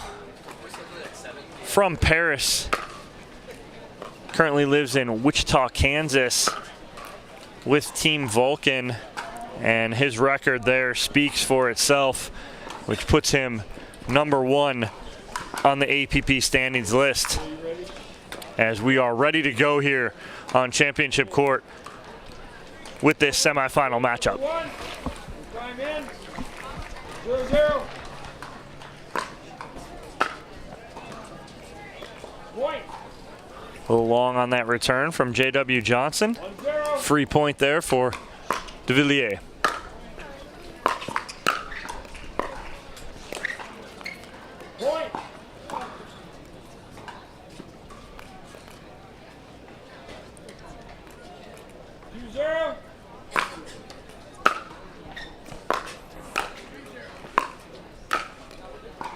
from Paris, currently lives in Wichita, Kansas with Team Vulcan, and his record there speaks for itself, which puts him #1 on the APP standings list. As we are ready to go here on championship court with this semifinal matchup. Time in. 0-0. Point. A little long on that return from J.W. Johnson. 1-0. Free point there for Devilliers. Point.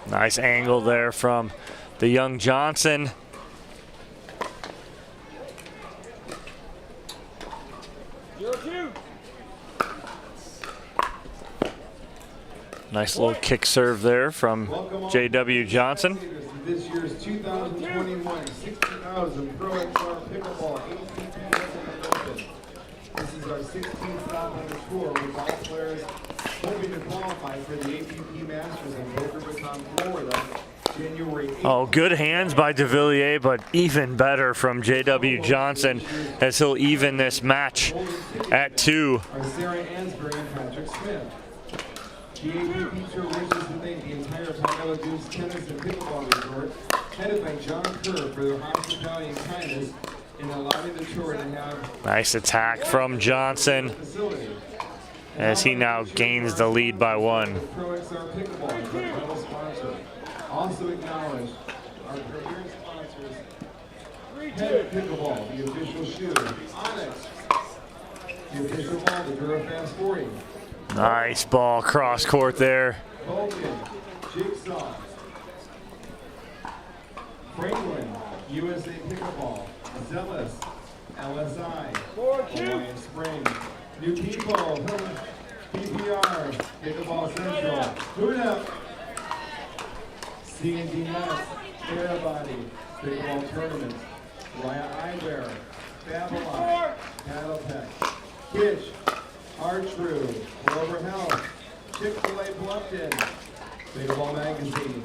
Nice angle there from the young Johnson. Nice little kick serve there from J.W. Johnson. This year's 2021 60,000 Pro XR Pickleball ATP Open. This is our 16th stop on the tour with all players hoping to qualify for the ATP Masters in Boca Raton, Florida, January 8th. Oh, good hands by Devilliers, but even better from J.W. Johnson as he'll even this match at 2. Are Sarah Ansbury and Patrick Smith. The ATP Tour wishes to thank the entire Palmetto Dunes Tennis and Pickleball Resort, headed by John Kerr, for their hospitality and kindness in allowing the tour to have Nice attack from Johnson as he now gains the lead by 1. Pro XR Pickleball is our title sponsor. Also acknowledge our premier sponsors, Head Pickleball, the official shoe, Onyx, the official ball, the Durafast 40. Nice ball cross court there. Vulcan, Jigsaw, Franklin, USA Pickleball, Zealous, LSI, Hawaiian Spring, New People, PPR, Pickleball Central, Huda, C&D Nuts, Therabody, Pickleball Tournament, Raya Eyewear, Babylon, Paddlepec, Kitsch, R-True, Clover Health, Chick-fil-A Bluffton, Pickleball Magazine,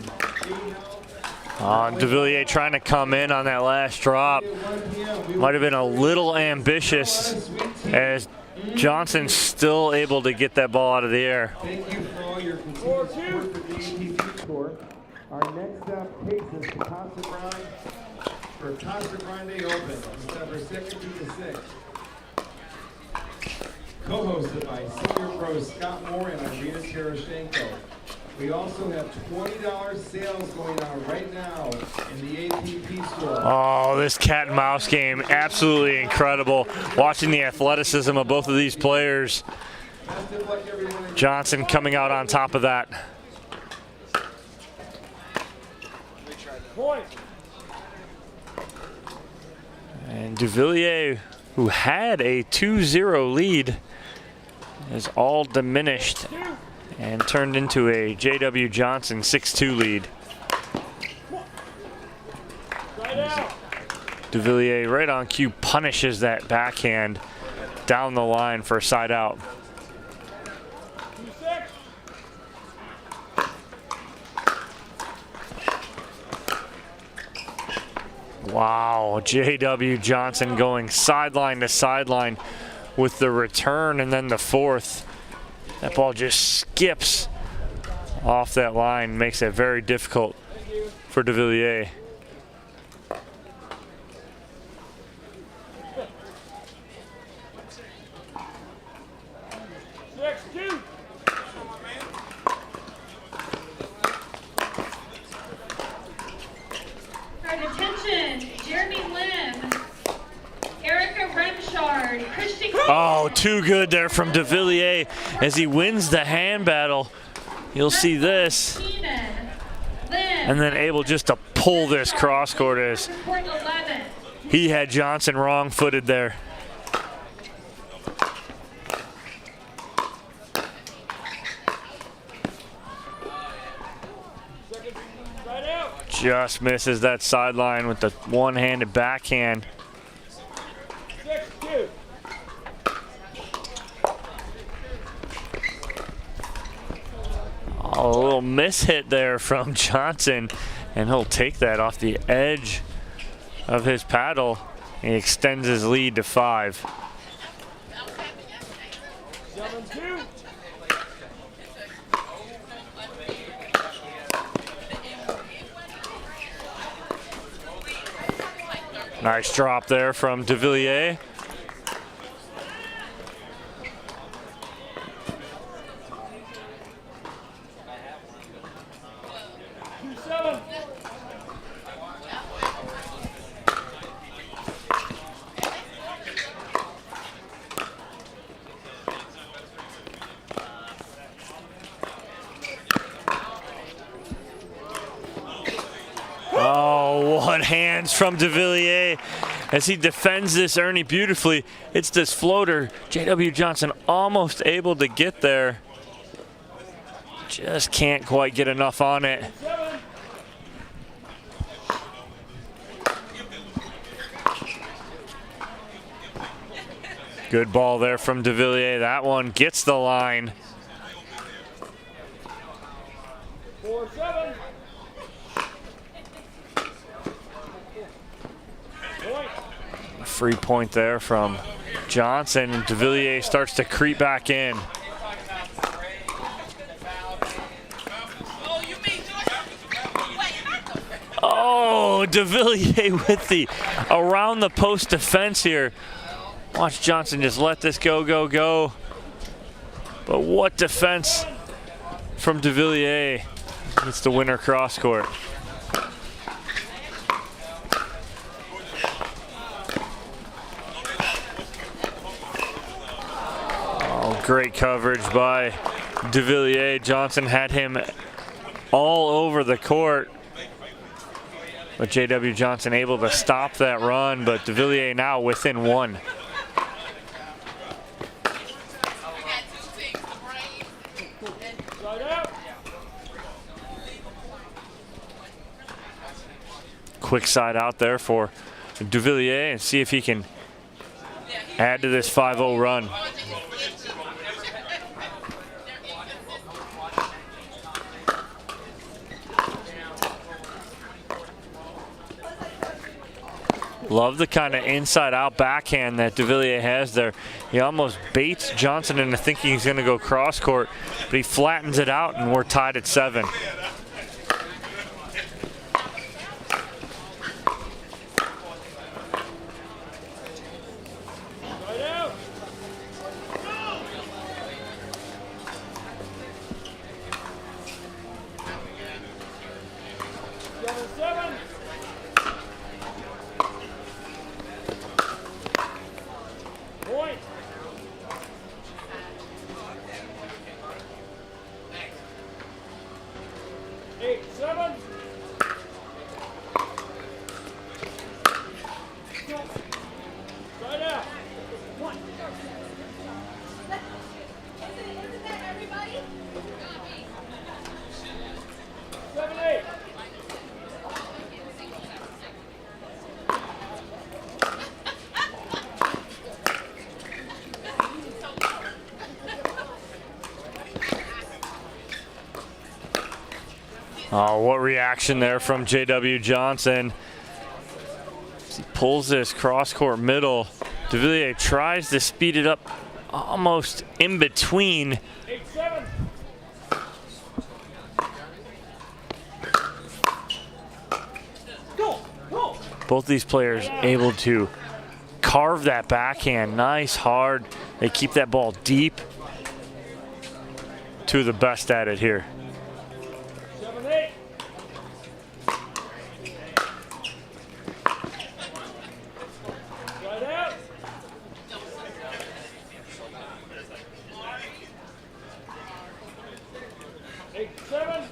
Devilliers trying to come in on that last drop. Might have been a little ambitious as Johnson's still able to get that ball out of the air. Thank you for all your continued support for the ATP Tour. Our next stop takes us to Casa Grande Open, December 2nd through the 6th. Co-hosted by senior pros Scott Moore and Irina Terashenko. We also have $20 sales going on right now in the ATP store. Oh, this cat and mouse game, absolutely incredible. Watching the athleticism of both of these players. Best of luck, everyone. Johnson coming out on top of that. Point. And Devilliers, who had a 2-0 lead, is all diminished and turned into a J.W. Johnson 6-2 lead. Devilliers right on cue punishes that backhand down the line for a side out. Wow, J.W. Johnson going sideline to sideline with the return and then the fourth. That ball just skips off that line, makes it very difficult for Devilliers. Oh, too good there from Devilliers as he wins the hand battle. You'll see this. And then able just to pull this cross court as he had Johnson wrong-footed there. Just misses that sideline with the one-handed backhand. A little mishit there from Johnson, and he'll take that off the edge of his paddle. He extends his lead to 5. 7-2. Nice drop there from Devilliers. Oh, what hands from Devilliers as he defends this Ernie beautifully. It's this floater. J.W. Johnson almost able to get there. Just can't quite get enough on it. Good ball there from Devilliers. That one gets the line. 4-7. Point. Free point there from Johnson, and Devilliers starts to creep back in. Oh, Devilliers with the around the post defense here. Watch Johnson just let this go, go, go. But what defense from Devilliers. It's the winner cross court. Oh, great coverage by Devilliers. Johnson had him all over the court. But J.W. Johnson able to stop that run, but Devilliers now within one. Quick side out there for Devilliers and see if he can add to this 5-0 run. Love the kind of inside-out backhand that Devilliers has there. He almost baits Johnson into thinking he's going to go cross-court, but he flattens it out, and we're tied at 7. Point. 8-7. Right out. 7-8. Oh, what reaction there from J.W. Johnson. He pulls this cross-court middle. Devilliers tries to speed it up almost in between. 8-7. Both these players able to carve that backhand nice, hard. They keep that ball deep. Two of the best at it here. 7-8. Right out. 8-7.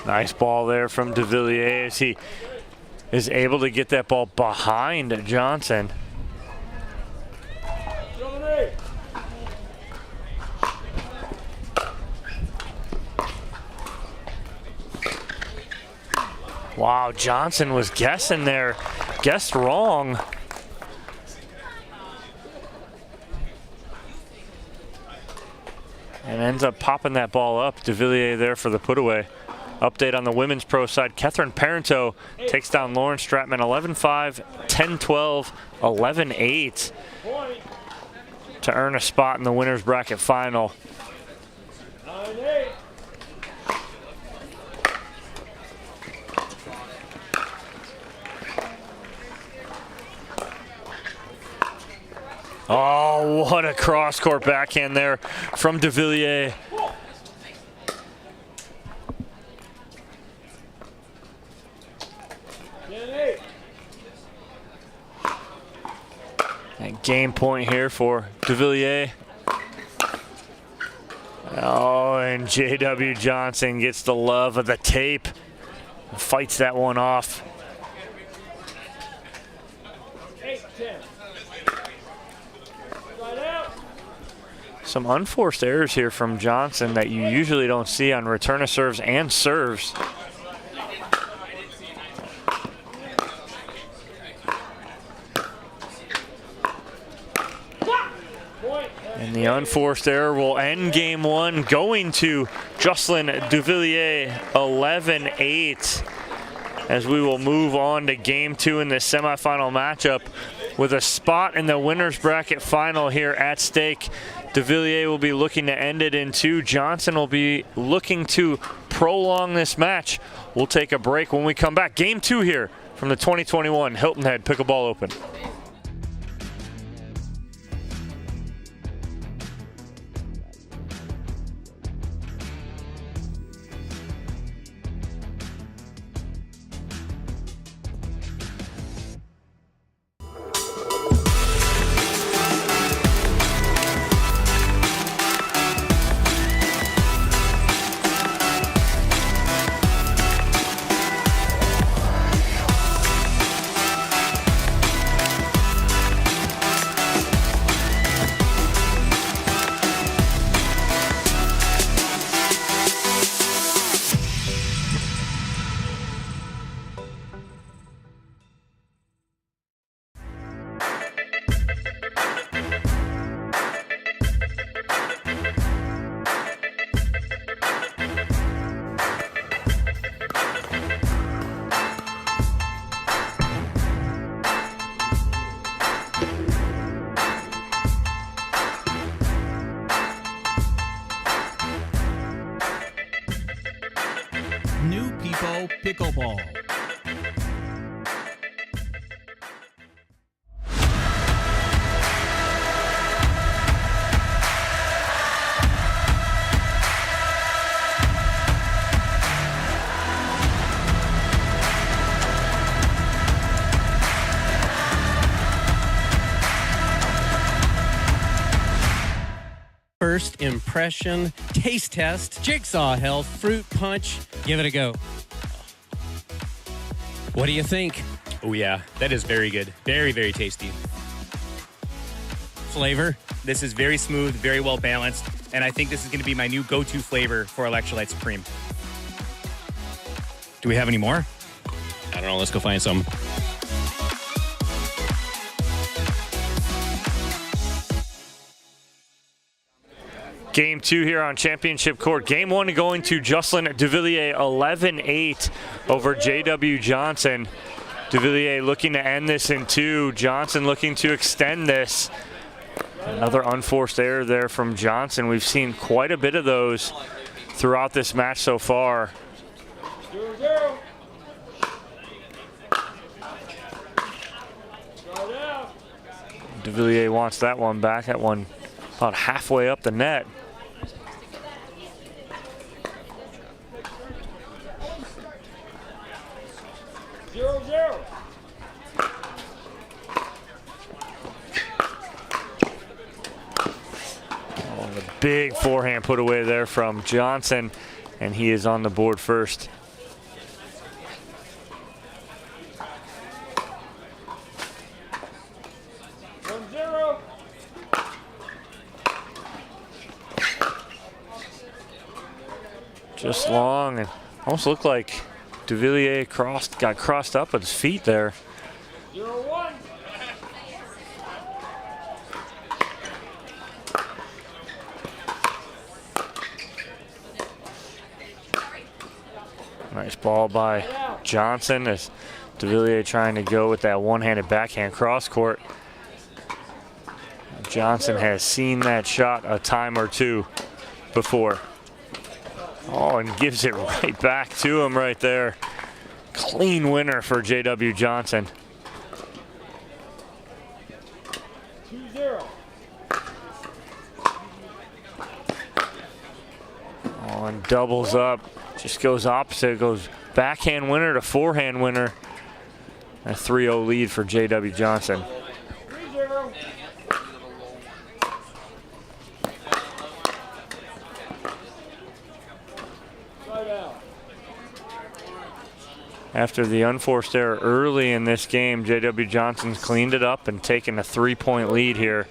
Nice ball there from Devilliers as he is able to get that ball behind Johnson. 7-8. Wow, Johnson was guessing there. Guessed wrong. And ends up popping that ball up. Devilliers there for the put away. Update on the women's pro side. Catherine Parento takes down Lauren Stratman 11-5, 10-12, 11-8 to earn a spot in the winner's bracket final. 9-8. Oh, what a cross-court backhand there from Devilliers. And game point here for Devilliers. Oh, and J.W. Johnson gets the love of the tape. Fights that one off. 8-10. Some unforced errors here from Johnson that you usually don't see on return of serves and serves. And the unforced error will end game one, going to Jocelyn Devilliers 11-8. As we will move on to game two in the semifinal matchup with a spot in the winner's bracket final here at stake. Devilliers will be looking to end it in two. Johnson will be looking to prolong this match. We'll take a break. When we come back, game two here from the 2021 Hilton Head Pickleball Open. New People Pickleball. First impression, taste test, Jigsaw Health, Fruit Punch. Give it a go. What do you think? Oh yeah, that is very good. Very, very tasty. Flavor? This is very smooth, very well balanced, and I think this is going to be my new go-to flavor for Electrolyte Supreme. Do we have any more? I don't know, let's go find some. Game two here on Championship Court. Game one going to Jocelyn Devilliers 11-8 over JW Johnson. Devilliers looking to end this in two. Johnson looking to extend this. Another unforced error there from Johnson. We've seen quite a bit of those throughout this match so far. 0-0. Devilliers wants that one back. That one about halfway up the net. Big forehand put away there from Johnson, and he is on the board first. Just long, and almost looked like Devilliers got crossed up with his feet there. 0-1. Nice ball by Johnson as Devilliers trying to go with that one-handed backhand cross court. Johnson has seen that shot a time or two before. Oh, and gives it right back to him right there. Clean winner for JW Johnson. 2-0. Oh, and doubles up. Just goes opposite, goes backhand winner to forehand winner. A 3-0 lead for JW Johnson. 3-0. After the unforced error early in this game, JW Johnson's cleaned it up and taken a 3-point lead here.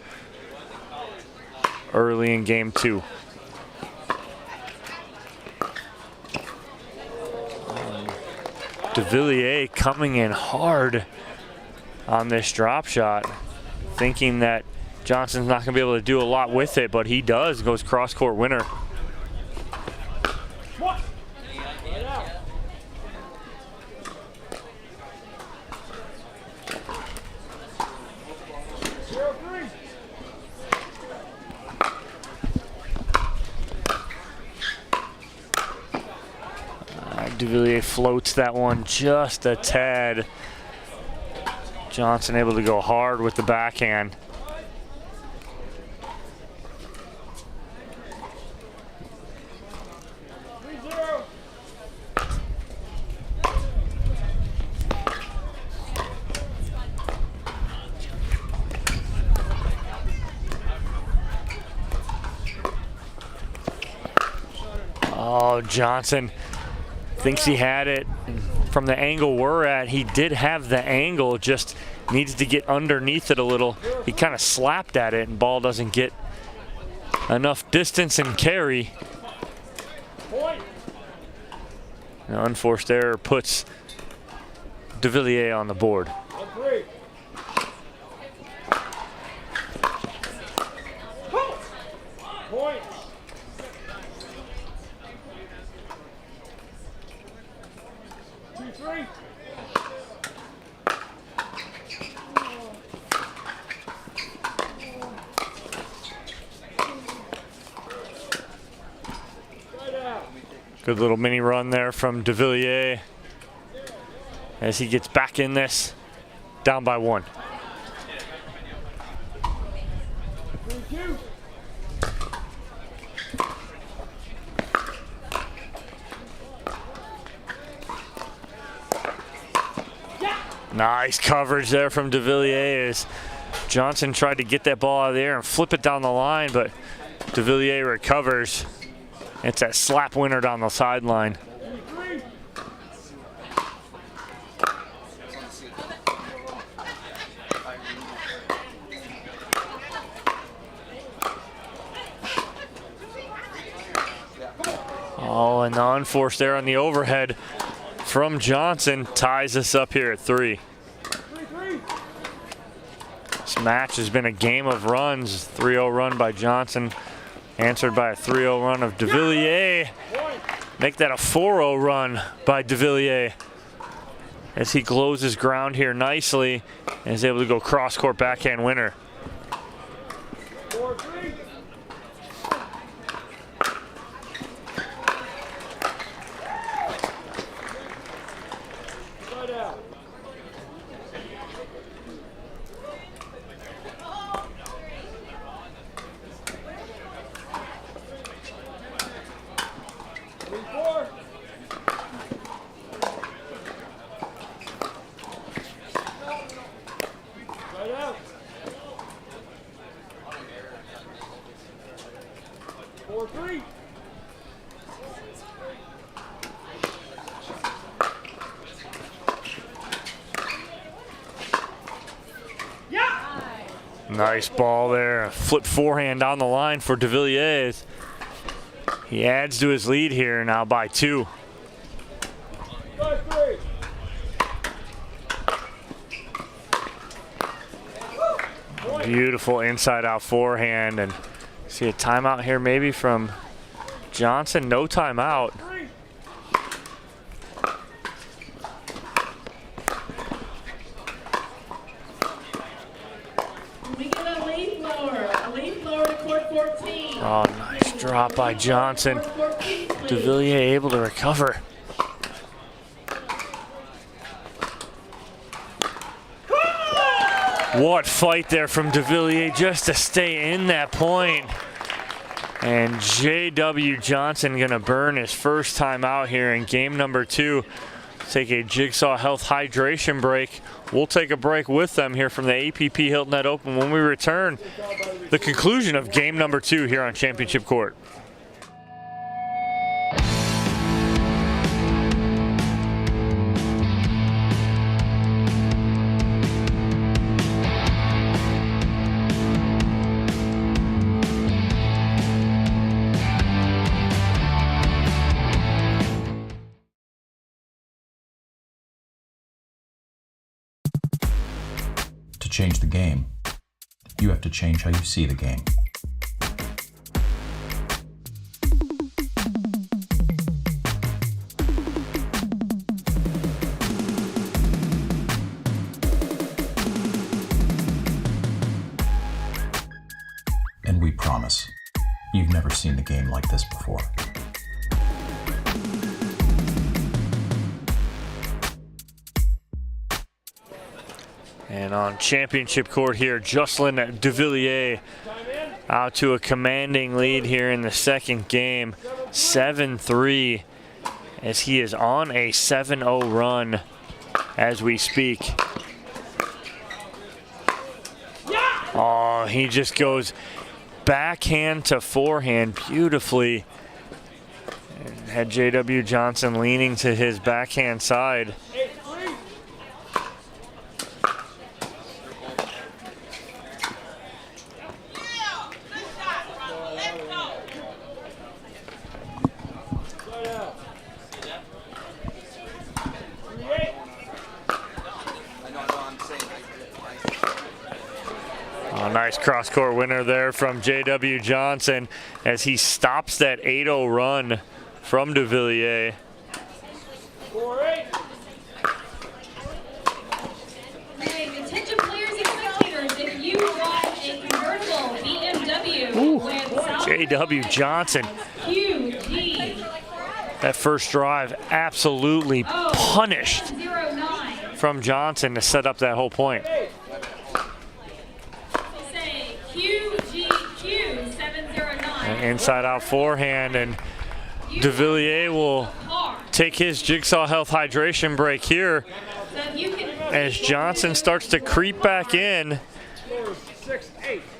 early in game 2. Devilliers coming in hard on this drop shot, thinking that Johnson's not going to be able to do a lot with it, but he does. Goes cross-court winner. Devilliers floats that one just a tad. Johnson able to go hard with the backhand. Oh, Johnson thinks he had it from the angle we're at. He did have the angle, just needs to get underneath it a little. He kind of slapped at it and ball doesn't get enough distance and carry. An unforced error puts Devilliers on the board. Good little mini run there from Devilliers as he gets back in this, down by 1. Nice coverage there from Devilliers. Johnson tried to get that ball out of the air and flip it down the line, but Devilliers recovers. It's a slap winner down the sideline. Oh, and the unforced there on the overhead from Johnson ties us up here at 3. This match has been a game of runs. 3-0 run by Johnson, answered by a 3-0 run of Devilliers. Make that a 4-0 run by Devilliers as he closes ground here nicely and is able to go cross-court backhand winner. Nice ball there. A flip forehand down the line for Devilliers. He adds to his lead here now by 2. Beautiful inside-out forehand, and see a timeout here maybe from Johnson. No timeout. Oh, nice drop by Johnson. Devilliers able to recover. What fight there from Devilliers just to stay in that point. And J.W. Johnson gonna burn his first time out here in game number 2. Take a Jigsaw Health hydration break. We'll take a break with them here from the APP Hilton Head Open. When we return, the conclusion of game number 2 here on Championship Court. change the game, you have to change how you see the game. And we promise, you've never seen the game like this before. And on championship court here, Jocelyn Devilliers out to a commanding lead here in the second game, 7-3, as he is on a 7-0 run as we speak. Oh, he just goes backhand to forehand beautifully. And had J.W. Johnson leaning to his backhand side. Oh, nice cross-court winner there from J.W. Johnson as he stops that 8-0 run from Devilliers. 4-8. Okay, attention players and spectators, if you brought a convertible BMW with J.W. Johnson. QG That first drive absolutely punished from Johnson to set up that whole point. say QGQ 709. Inside out forehand, and Devilliers will take his Jigsaw Health hydration break here as Johnson starts to creep back in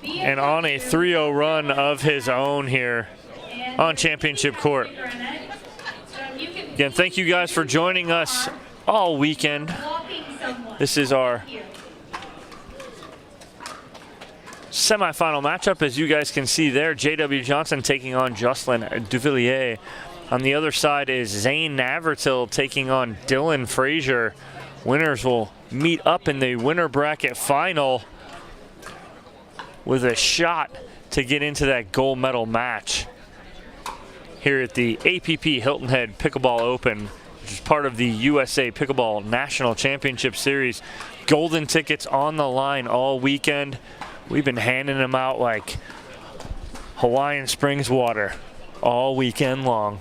and on a 3-0 run of his own here on championship court. Again, thank you guys for joining us all weekend. This is our semifinal matchup, as you guys can see there. J.W. Johnson taking on Jocelyn Devilliers. On the other side is Zane Navratil taking on Dylan Frazier. Winners will meet up in the winner bracket final with a shot to get into that gold medal match here at the APP Hilton Head Pickleball Open, which is part of the USA Pickleball National Championship Series. Golden tickets on the line all weekend. We've been handing them out like Hawaiian Springs water all weekend long.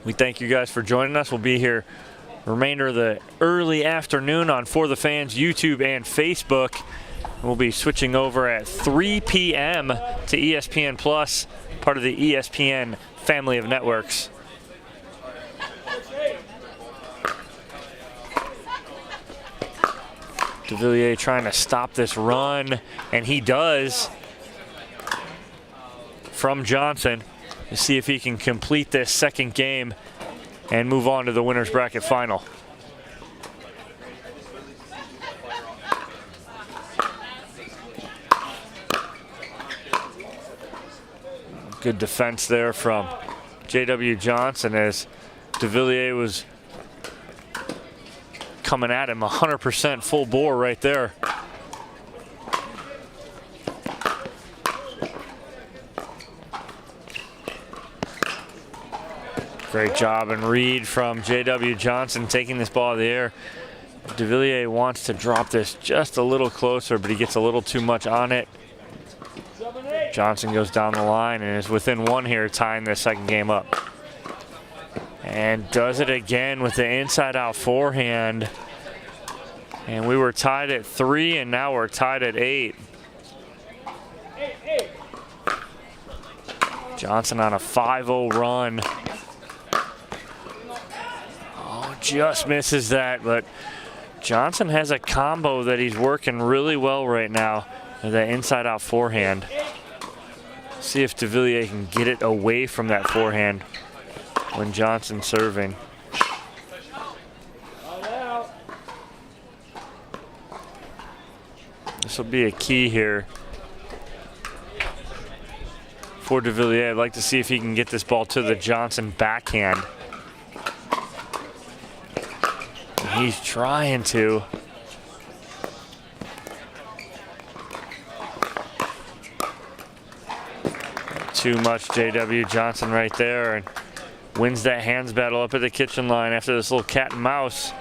We thank you guys for joining us. We'll be here remainder of the early afternoon on For the Fans YouTube and Facebook. We'll be switching over at 3 p.m. to ESPN Plus, part of the ESPN family of networks. Devilliers trying to stop this run, and he does from Johnson to see if he can complete this second game and move on to the winner's bracket final. Good defense there from J.W. Johnson as Devilliers was coming at him 100% full bore right there. Great job and read from J.W. Johnson taking this ball out of the air. Devilliers wants to drop this just a little closer, but he gets a little too much on it. Johnson goes down the line and is within one here, tying this second game up. And does it again with the inside-out forehand. And we were tied at 3, and now we're tied at 8. Johnson on a 5-0 run. Oh, just misses that, but Johnson has a combo that he's working really well right now with that inside-out forehand. See if Devilliers can get it away from that forehand when Johnson's serving. This will be a key here for Devilliers. I'd like to see if he can get this ball to the Johnson backhand. He's trying to. too much. JW Johnson right there, and wins that hands battle up at the kitchen line after this little cat and mouse.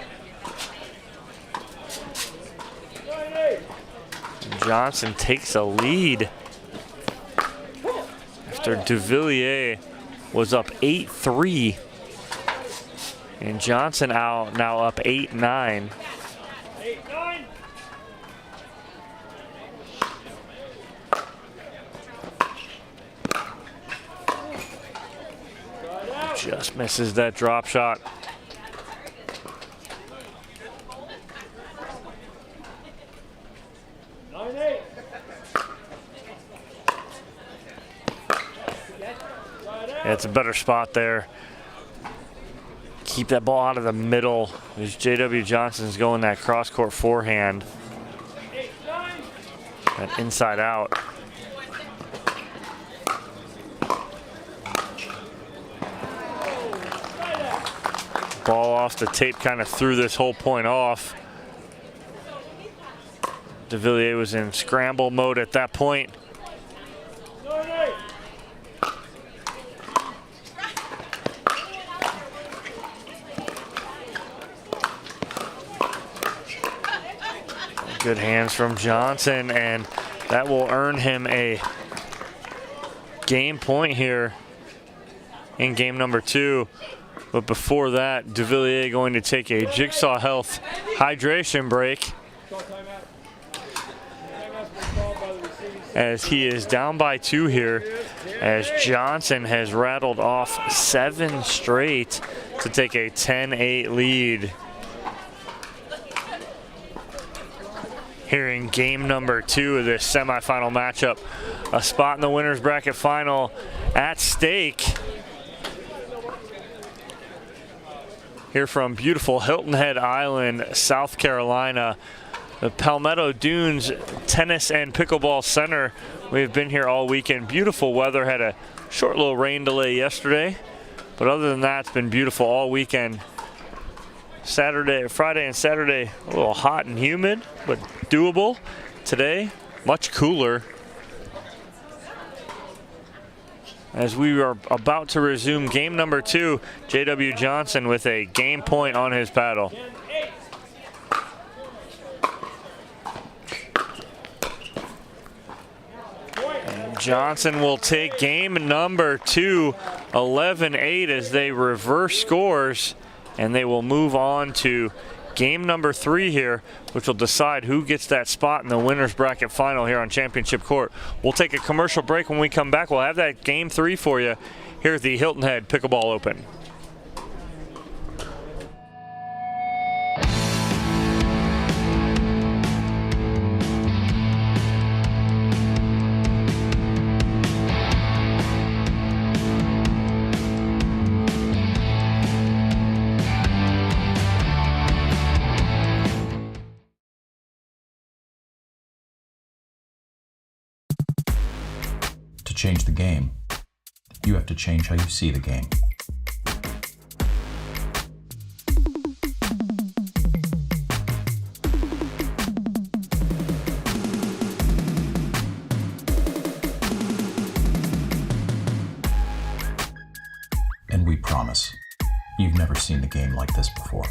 Johnson takes a lead after Devilliers was up 8-3. And Johnson now up 8-9. Just misses that drop shot. Yeah, it's a better spot there. Keep that ball out of the middle. As JW Johnson's going that cross-court forehand. That inside out. Ball off the tape kind of threw this whole point off. Devilliers was in scramble mode at that point. Good hands from Johnson, and that will earn him a game point here in game number 2. But before that, Devilliers going to take a Jigsaw Health hydration break as he is down by 2 here, as Johnson has rattled off 7 straight to take a 10-8 lead. Here in game number 2 of this semifinal matchup, a spot in the winner's bracket final at stake. Here from beautiful Hilton Head Island, South Carolina, the Palmetto Dunes Tennis and Pickleball Center. We've been here all weekend. Beautiful weather, had a short little rain delay yesterday, but other than that, it's been beautiful all weekend. Friday and Saturday, a little hot and humid, but doable. Today, much cooler. As we are about to resume game number 2, JW Johnson with a game point on his paddle. And Johnson will take game number 2, 11-8, as they reverse scores, and they will move on to game number 3 here, which will decide who gets that spot in the winner's bracket final here on Championship Court. We'll take a commercial break. When we come back, we'll have that game 3 for you here at the Hilton Head Pickleball Open. To change the game, you have to change how you see the game. And we promise, you've never seen the game like this before.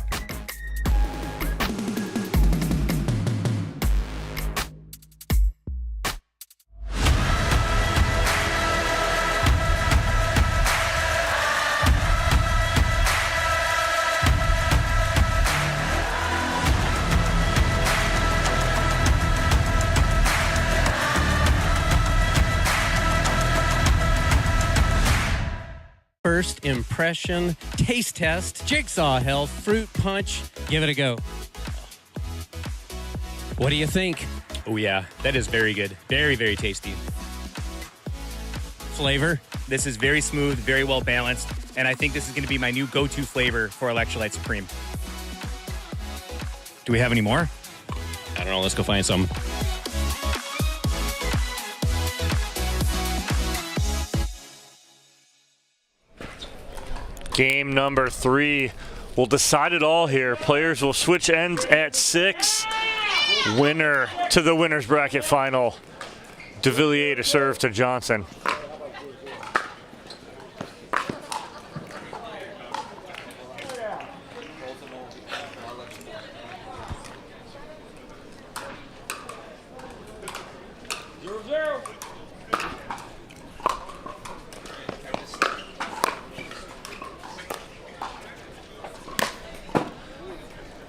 First impression, taste test, Jigsaw Health, fruit punch. Give it a go. What do you think? Oh yeah, that is very good. Very, very tasty. Flavor? This is very smooth, very well balanced, and I think this is going to be my new go-to flavor for Electrolyte Supreme. Do we have any more? I don't know, let's go find some. Game number 3 will decide it all here. Players will switch ends at 6. Winner to the winner's bracket final. Devilliers to serve to Johnson.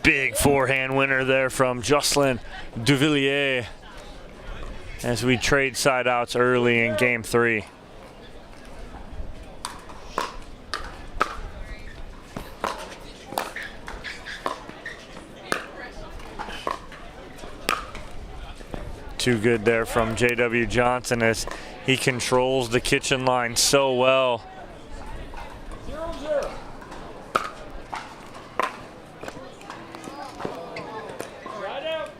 Big forehand winner there from Jocelyn Devilliers as we trade side outs early in game 3. Too good there from J.W. Johnson as he controls the kitchen line so well. 0-0. Right out.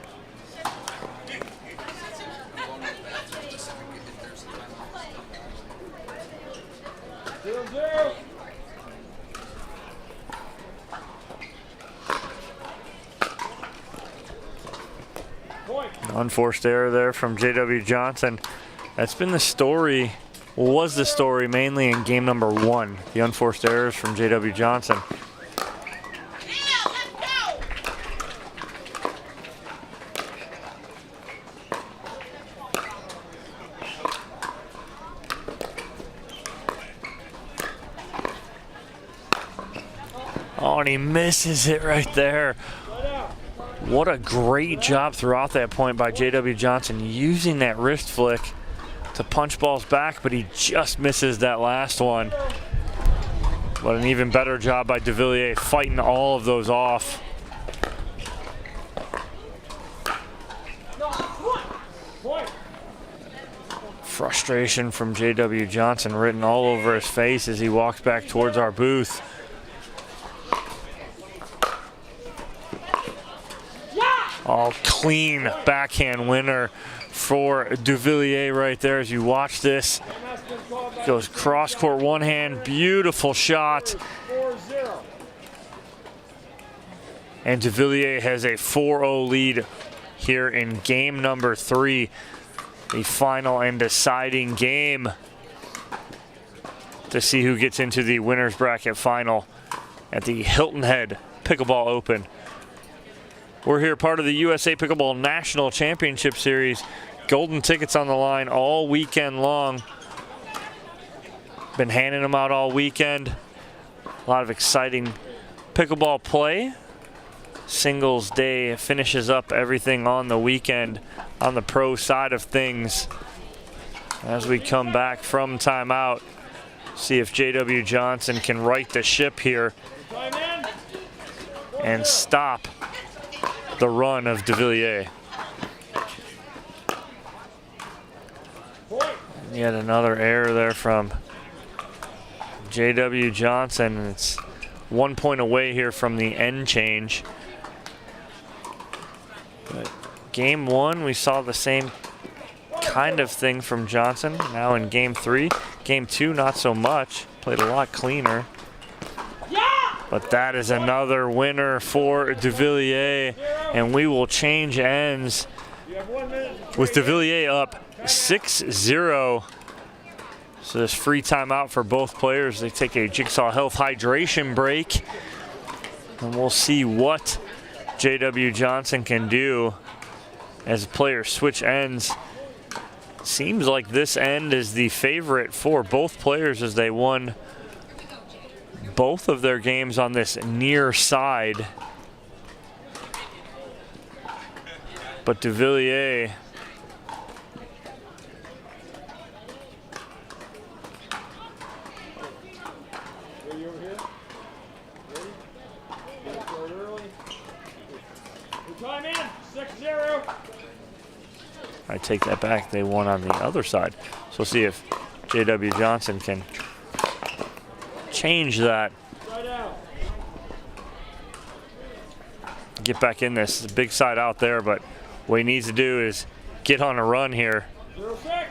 0-0. Unforced error there from J.W. Johnson. That's been the story, was the story mainly in game number 1. The unforced errors from J.W. Johnson. Oh, and he misses it right there. What a great job throughout that point by J.W. Johnson, using that wrist flick to punch balls back, but he just misses that last one. But an even better job by Devilliers fighting all of those off. Frustration from J.W. Johnson written all over his face as he walks back towards our booth. Oh, clean backhand winner for Devilliers right there as you watch this. Goes cross court one hand, beautiful shot. And Devilliers has a 4-0 lead here in game number 3. The final and deciding game to see who gets into the winner's bracket final at the Hilton Head Pickleball Open. We're here part of the USA Pickleball National Championship Series. Golden tickets on the line all weekend long. Been handing them out all weekend. A lot of exciting pickleball play. Singles day finishes up everything on the weekend on the pro side of things. As we come back from timeout, see if J.W. Johnson can right the ship here and stop the run of Devilliers. Yet another error there from J.W. Johnson. It's 1 point away here from the end change. But game 1, we saw the same kind of thing from Johnson. Now in game 3. Game 2, not so much. Played a lot cleaner. But that is another winner for Devilliers, and we will change ends with Devilliers up 6-0. So this free timeout for both players. They take a Jigsaw Health hydration break, and we'll see what J.W. Johnson can do as players switch ends. Seems like this end is the favorite for both players as they won both of their games on this near side. But Devilliers I take that back, they won on the other side. So we'll see if J.W. Johnson can change that. Get back in this. It's a big side out there, but what he needs to do is get on a run here. 0-6.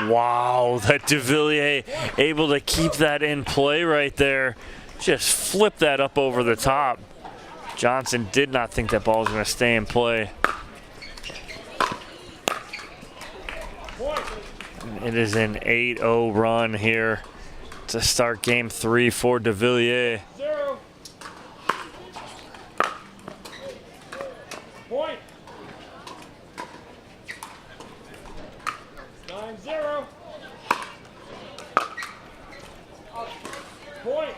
Wow, that Devilliers able to keep that in play right there. just flipped that up over the top. Johnson did not think that ball was going to stay in play. And it is an 8-0 run here to start game 3 for Devilliers. Point. 9-0. Point.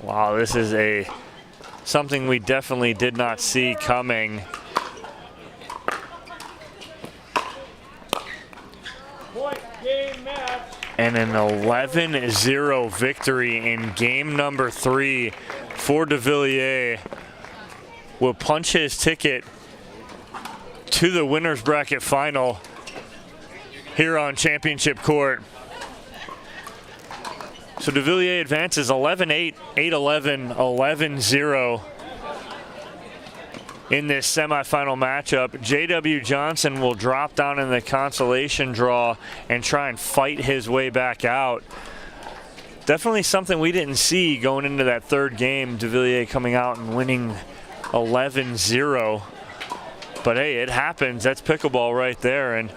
Wow, this is something we definitely did not see coming. Point. Game match. And an 11-0 victory in game number 3 for Devilliers will punch his ticket to the winner's bracket final here on Championship Court. So Devilliers advances 11-8, 8-11, 11-0 in this semifinal matchup. J.W. Johnson will drop down in the consolation draw and try and fight his way back out. Definitely something we didn't see going into that third game. Devilliers coming out and winning 11-0. But hey, it happens. That's pickleball right there. And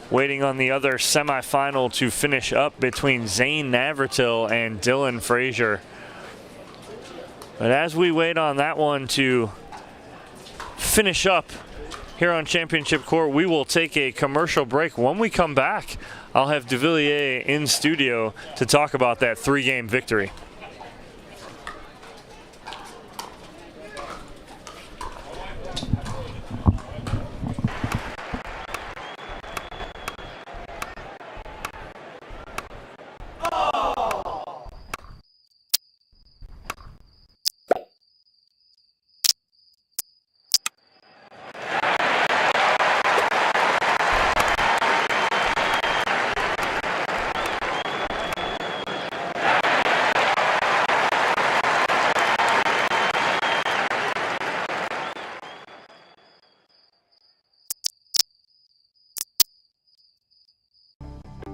waiting on the other semifinal to finish up between Zane Navratil and Dylan Frazier. But as we wait on that one to finish up here on Championship Court, we will take a commercial break. When we come back, I'll have Devilliers in studio to talk about that 3-game victory.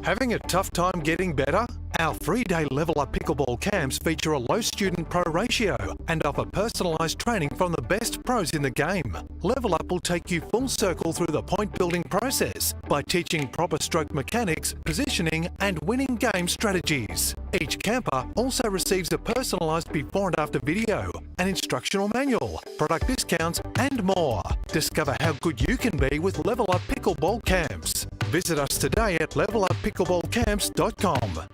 Having a tough time getting better? Our 3-day Level Up Pickleball camps feature a low student pro ratio and offer personalised training from the best pros in the game. Level Up will take you full circle through the point building process by teaching proper stroke mechanics, positioning and winning game strategies. Each camper also receives a personalised before and after video, an instructional manual, product discounts and more. Discover how good you can be with Level Up Pickleball camps. Visit us today at leveluppickleballcamps.com.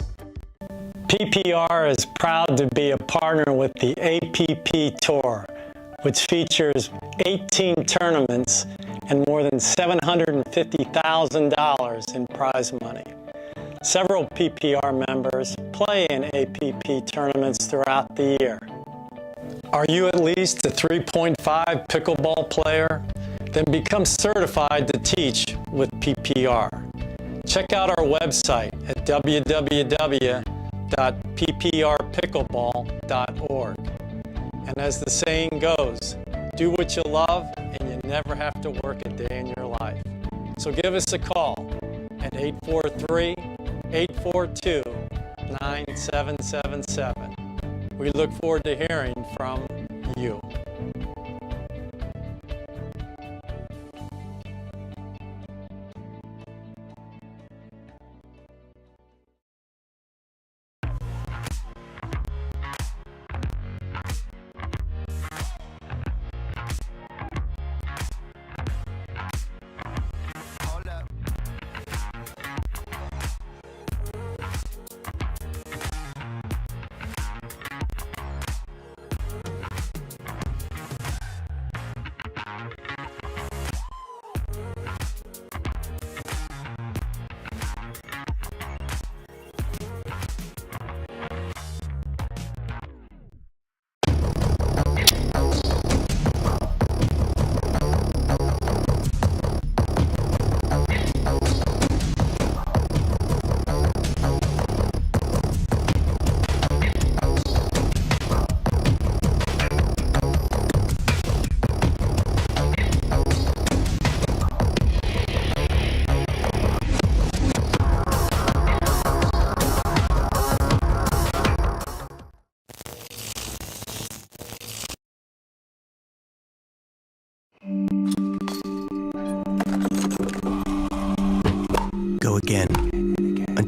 PPR is proud to be a partner with the APP Tour, which features 18 tournaments and more than $750,000 in prize money. Several PPR members play in APP tournaments throughout the year. Are you at least a 3.5 pickleball player? Then become certified to teach with PPR. Check out our website at www.pprpickleball.org. And as the saying goes, do what you love and you never have to work a day in your life. So give us a call at 843-842-9777. We look forward to hearing from you.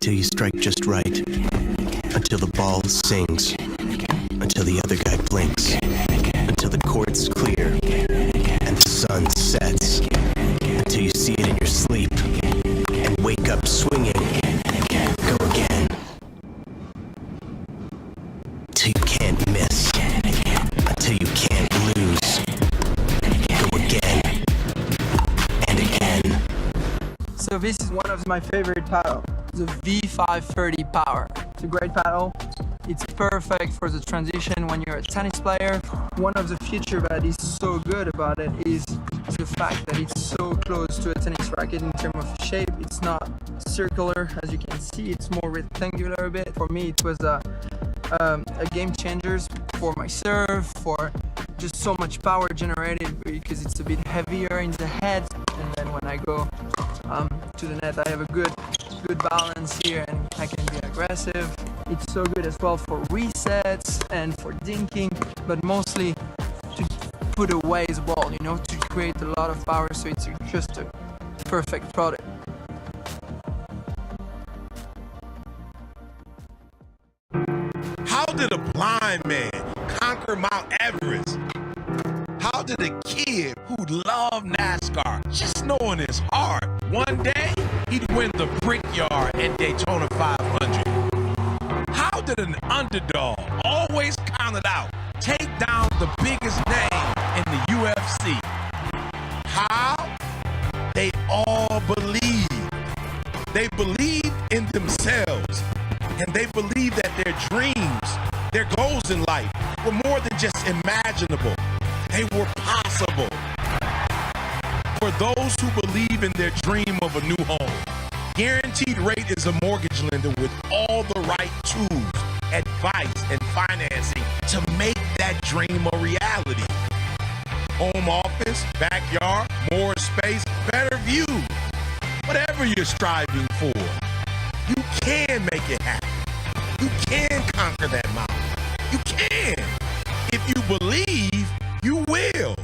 until you strike just right, until the ball sings, until the other guy blinks, until the court's clear and the sun sets, until you see it in your sleep and wake up swinging. Go again. Till you can't miss, until you can't lose. Go again and again. So this is one of my favorite paddle, the V530 Power. It's a great paddle. It's perfect for the transition when you're a tennis player. One of the features that is so good about it is the fact that it's so close to a tennis racket in terms of shape. It's not circular, as you can see, it's more rectangular a bit. For me, it was a game changer for my serve, for just so much power generated because it's a bit heavier in the head, and then when I go to the net I have a good balance here and I can be aggressive. It's so good as well for resets and for dinking, but mostly to put away the ball, you know, to create a lot of power, so it's just a perfect product. How did a blind man conquer Mount Everest? How did a kid who loved NASCAR just know in his heart one day he'd win the Brickyard at Daytona 500? How did an underdog, always counted out, take down the biggest name in the UFC? How? They all believed. They believed in themselves, and they believed that their dreams, their goals in life were more than just imaginable. They were possible. For those who believe in their dream of a new home, Guaranteed Rate is a mortgage lender with all the right tools, advice, and financing to make that dream a reality. Home office, backyard, more space, better view. Whatever you're striving for, you can make it happen. You can conquer that mountain. You can. If you believe, you will.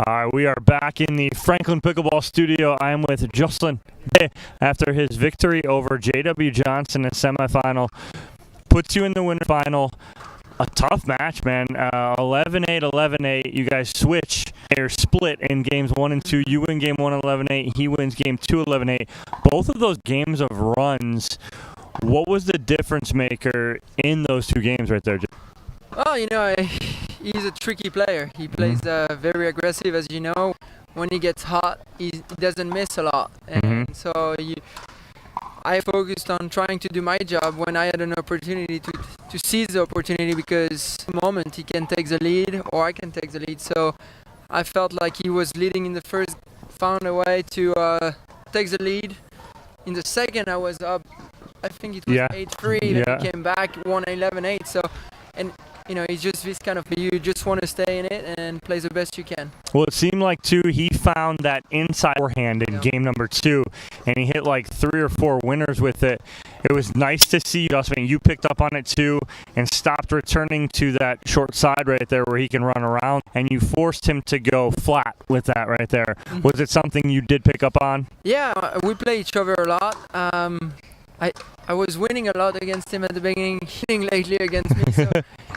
All right, we are back in the Franklin Pickleball Studio. I am with Jocelyn after his victory over J.W. Johnson in semifinal. Puts you in the winner final. A tough match, man. 11-8, 11-8. You guys switch. They're split in games 1 and 2. You win game 1, 11-8. He wins game 2, 11-8. Both of those games of runs, what was the difference maker in those two games right there? Well, you know, he's a tricky player. He plays very aggressive, as you know. When he gets hot, he doesn't miss a lot. And so I focused on trying to do my job when I had an opportunity to seize the opportunity, because the moment he can take the lead or I can take the lead. So I felt like he was leading in the first, found a way to take the lead. In the second, I was up, I think it was 8-3, then he came back, won 11-8. So, and you know, it's just this kind of, you just want to stay in it and play the best you can. Well, it seemed like, too, he found that inside forehand in game number 2, and he hit like 3 or 4 winners with it. It was nice to see, Justin, you picked up on it, too, and stopped returning to that short side right there where he can run around, and you forced him to go flat with that right there. Was it something you did pick up on? Yeah, we play each other a lot. I was winning a lot against him at the beginning, hitting lately against me. So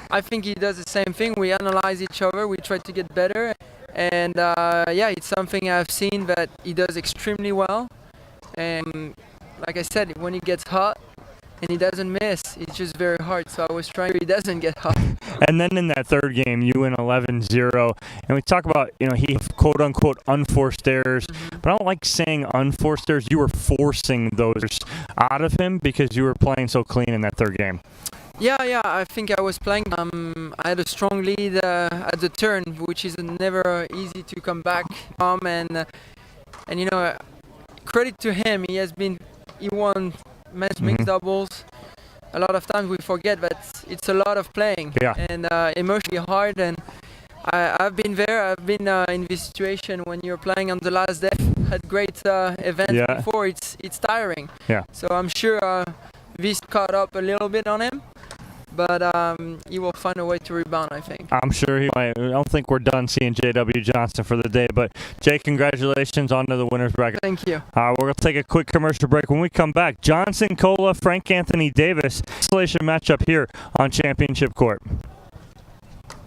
I think he does the same thing. We analyze each other, we try to get better. And yeah, it's something I've seen that he does extremely well. And like I said, when he gets hot and he doesn't miss, it's just very hard. So I was trying, he doesn't get hot. And then in that third game, you win 11-0. And we talk about, he quote-unquote unforced errors. But I don't like saying unforced errors. You were forcing those out of him because you were playing so clean in that third game. Yeah, I think I was playing. I had a strong lead at the turn, which is never easy to come back from. And credit to him, he won men's mixed doubles. A lot of times we forget that it's a lot of playing and emotionally hard. And I've been there. I've been in this situation when you're playing on the last day. Had great events before. It's tiring. Yeah. So I'm sure this caught up a little bit on him. But he will find a way to rebound, I think. I'm sure he might. I don't think we're done seeing J.W. Johnson for the day. But, Jay, congratulations on to the winner's bracket. Thank you. We're going to take a quick commercial break. When we come back, Johnson, Kohler, Frank Anthony Davis, Consolation matchup here on Championship Court.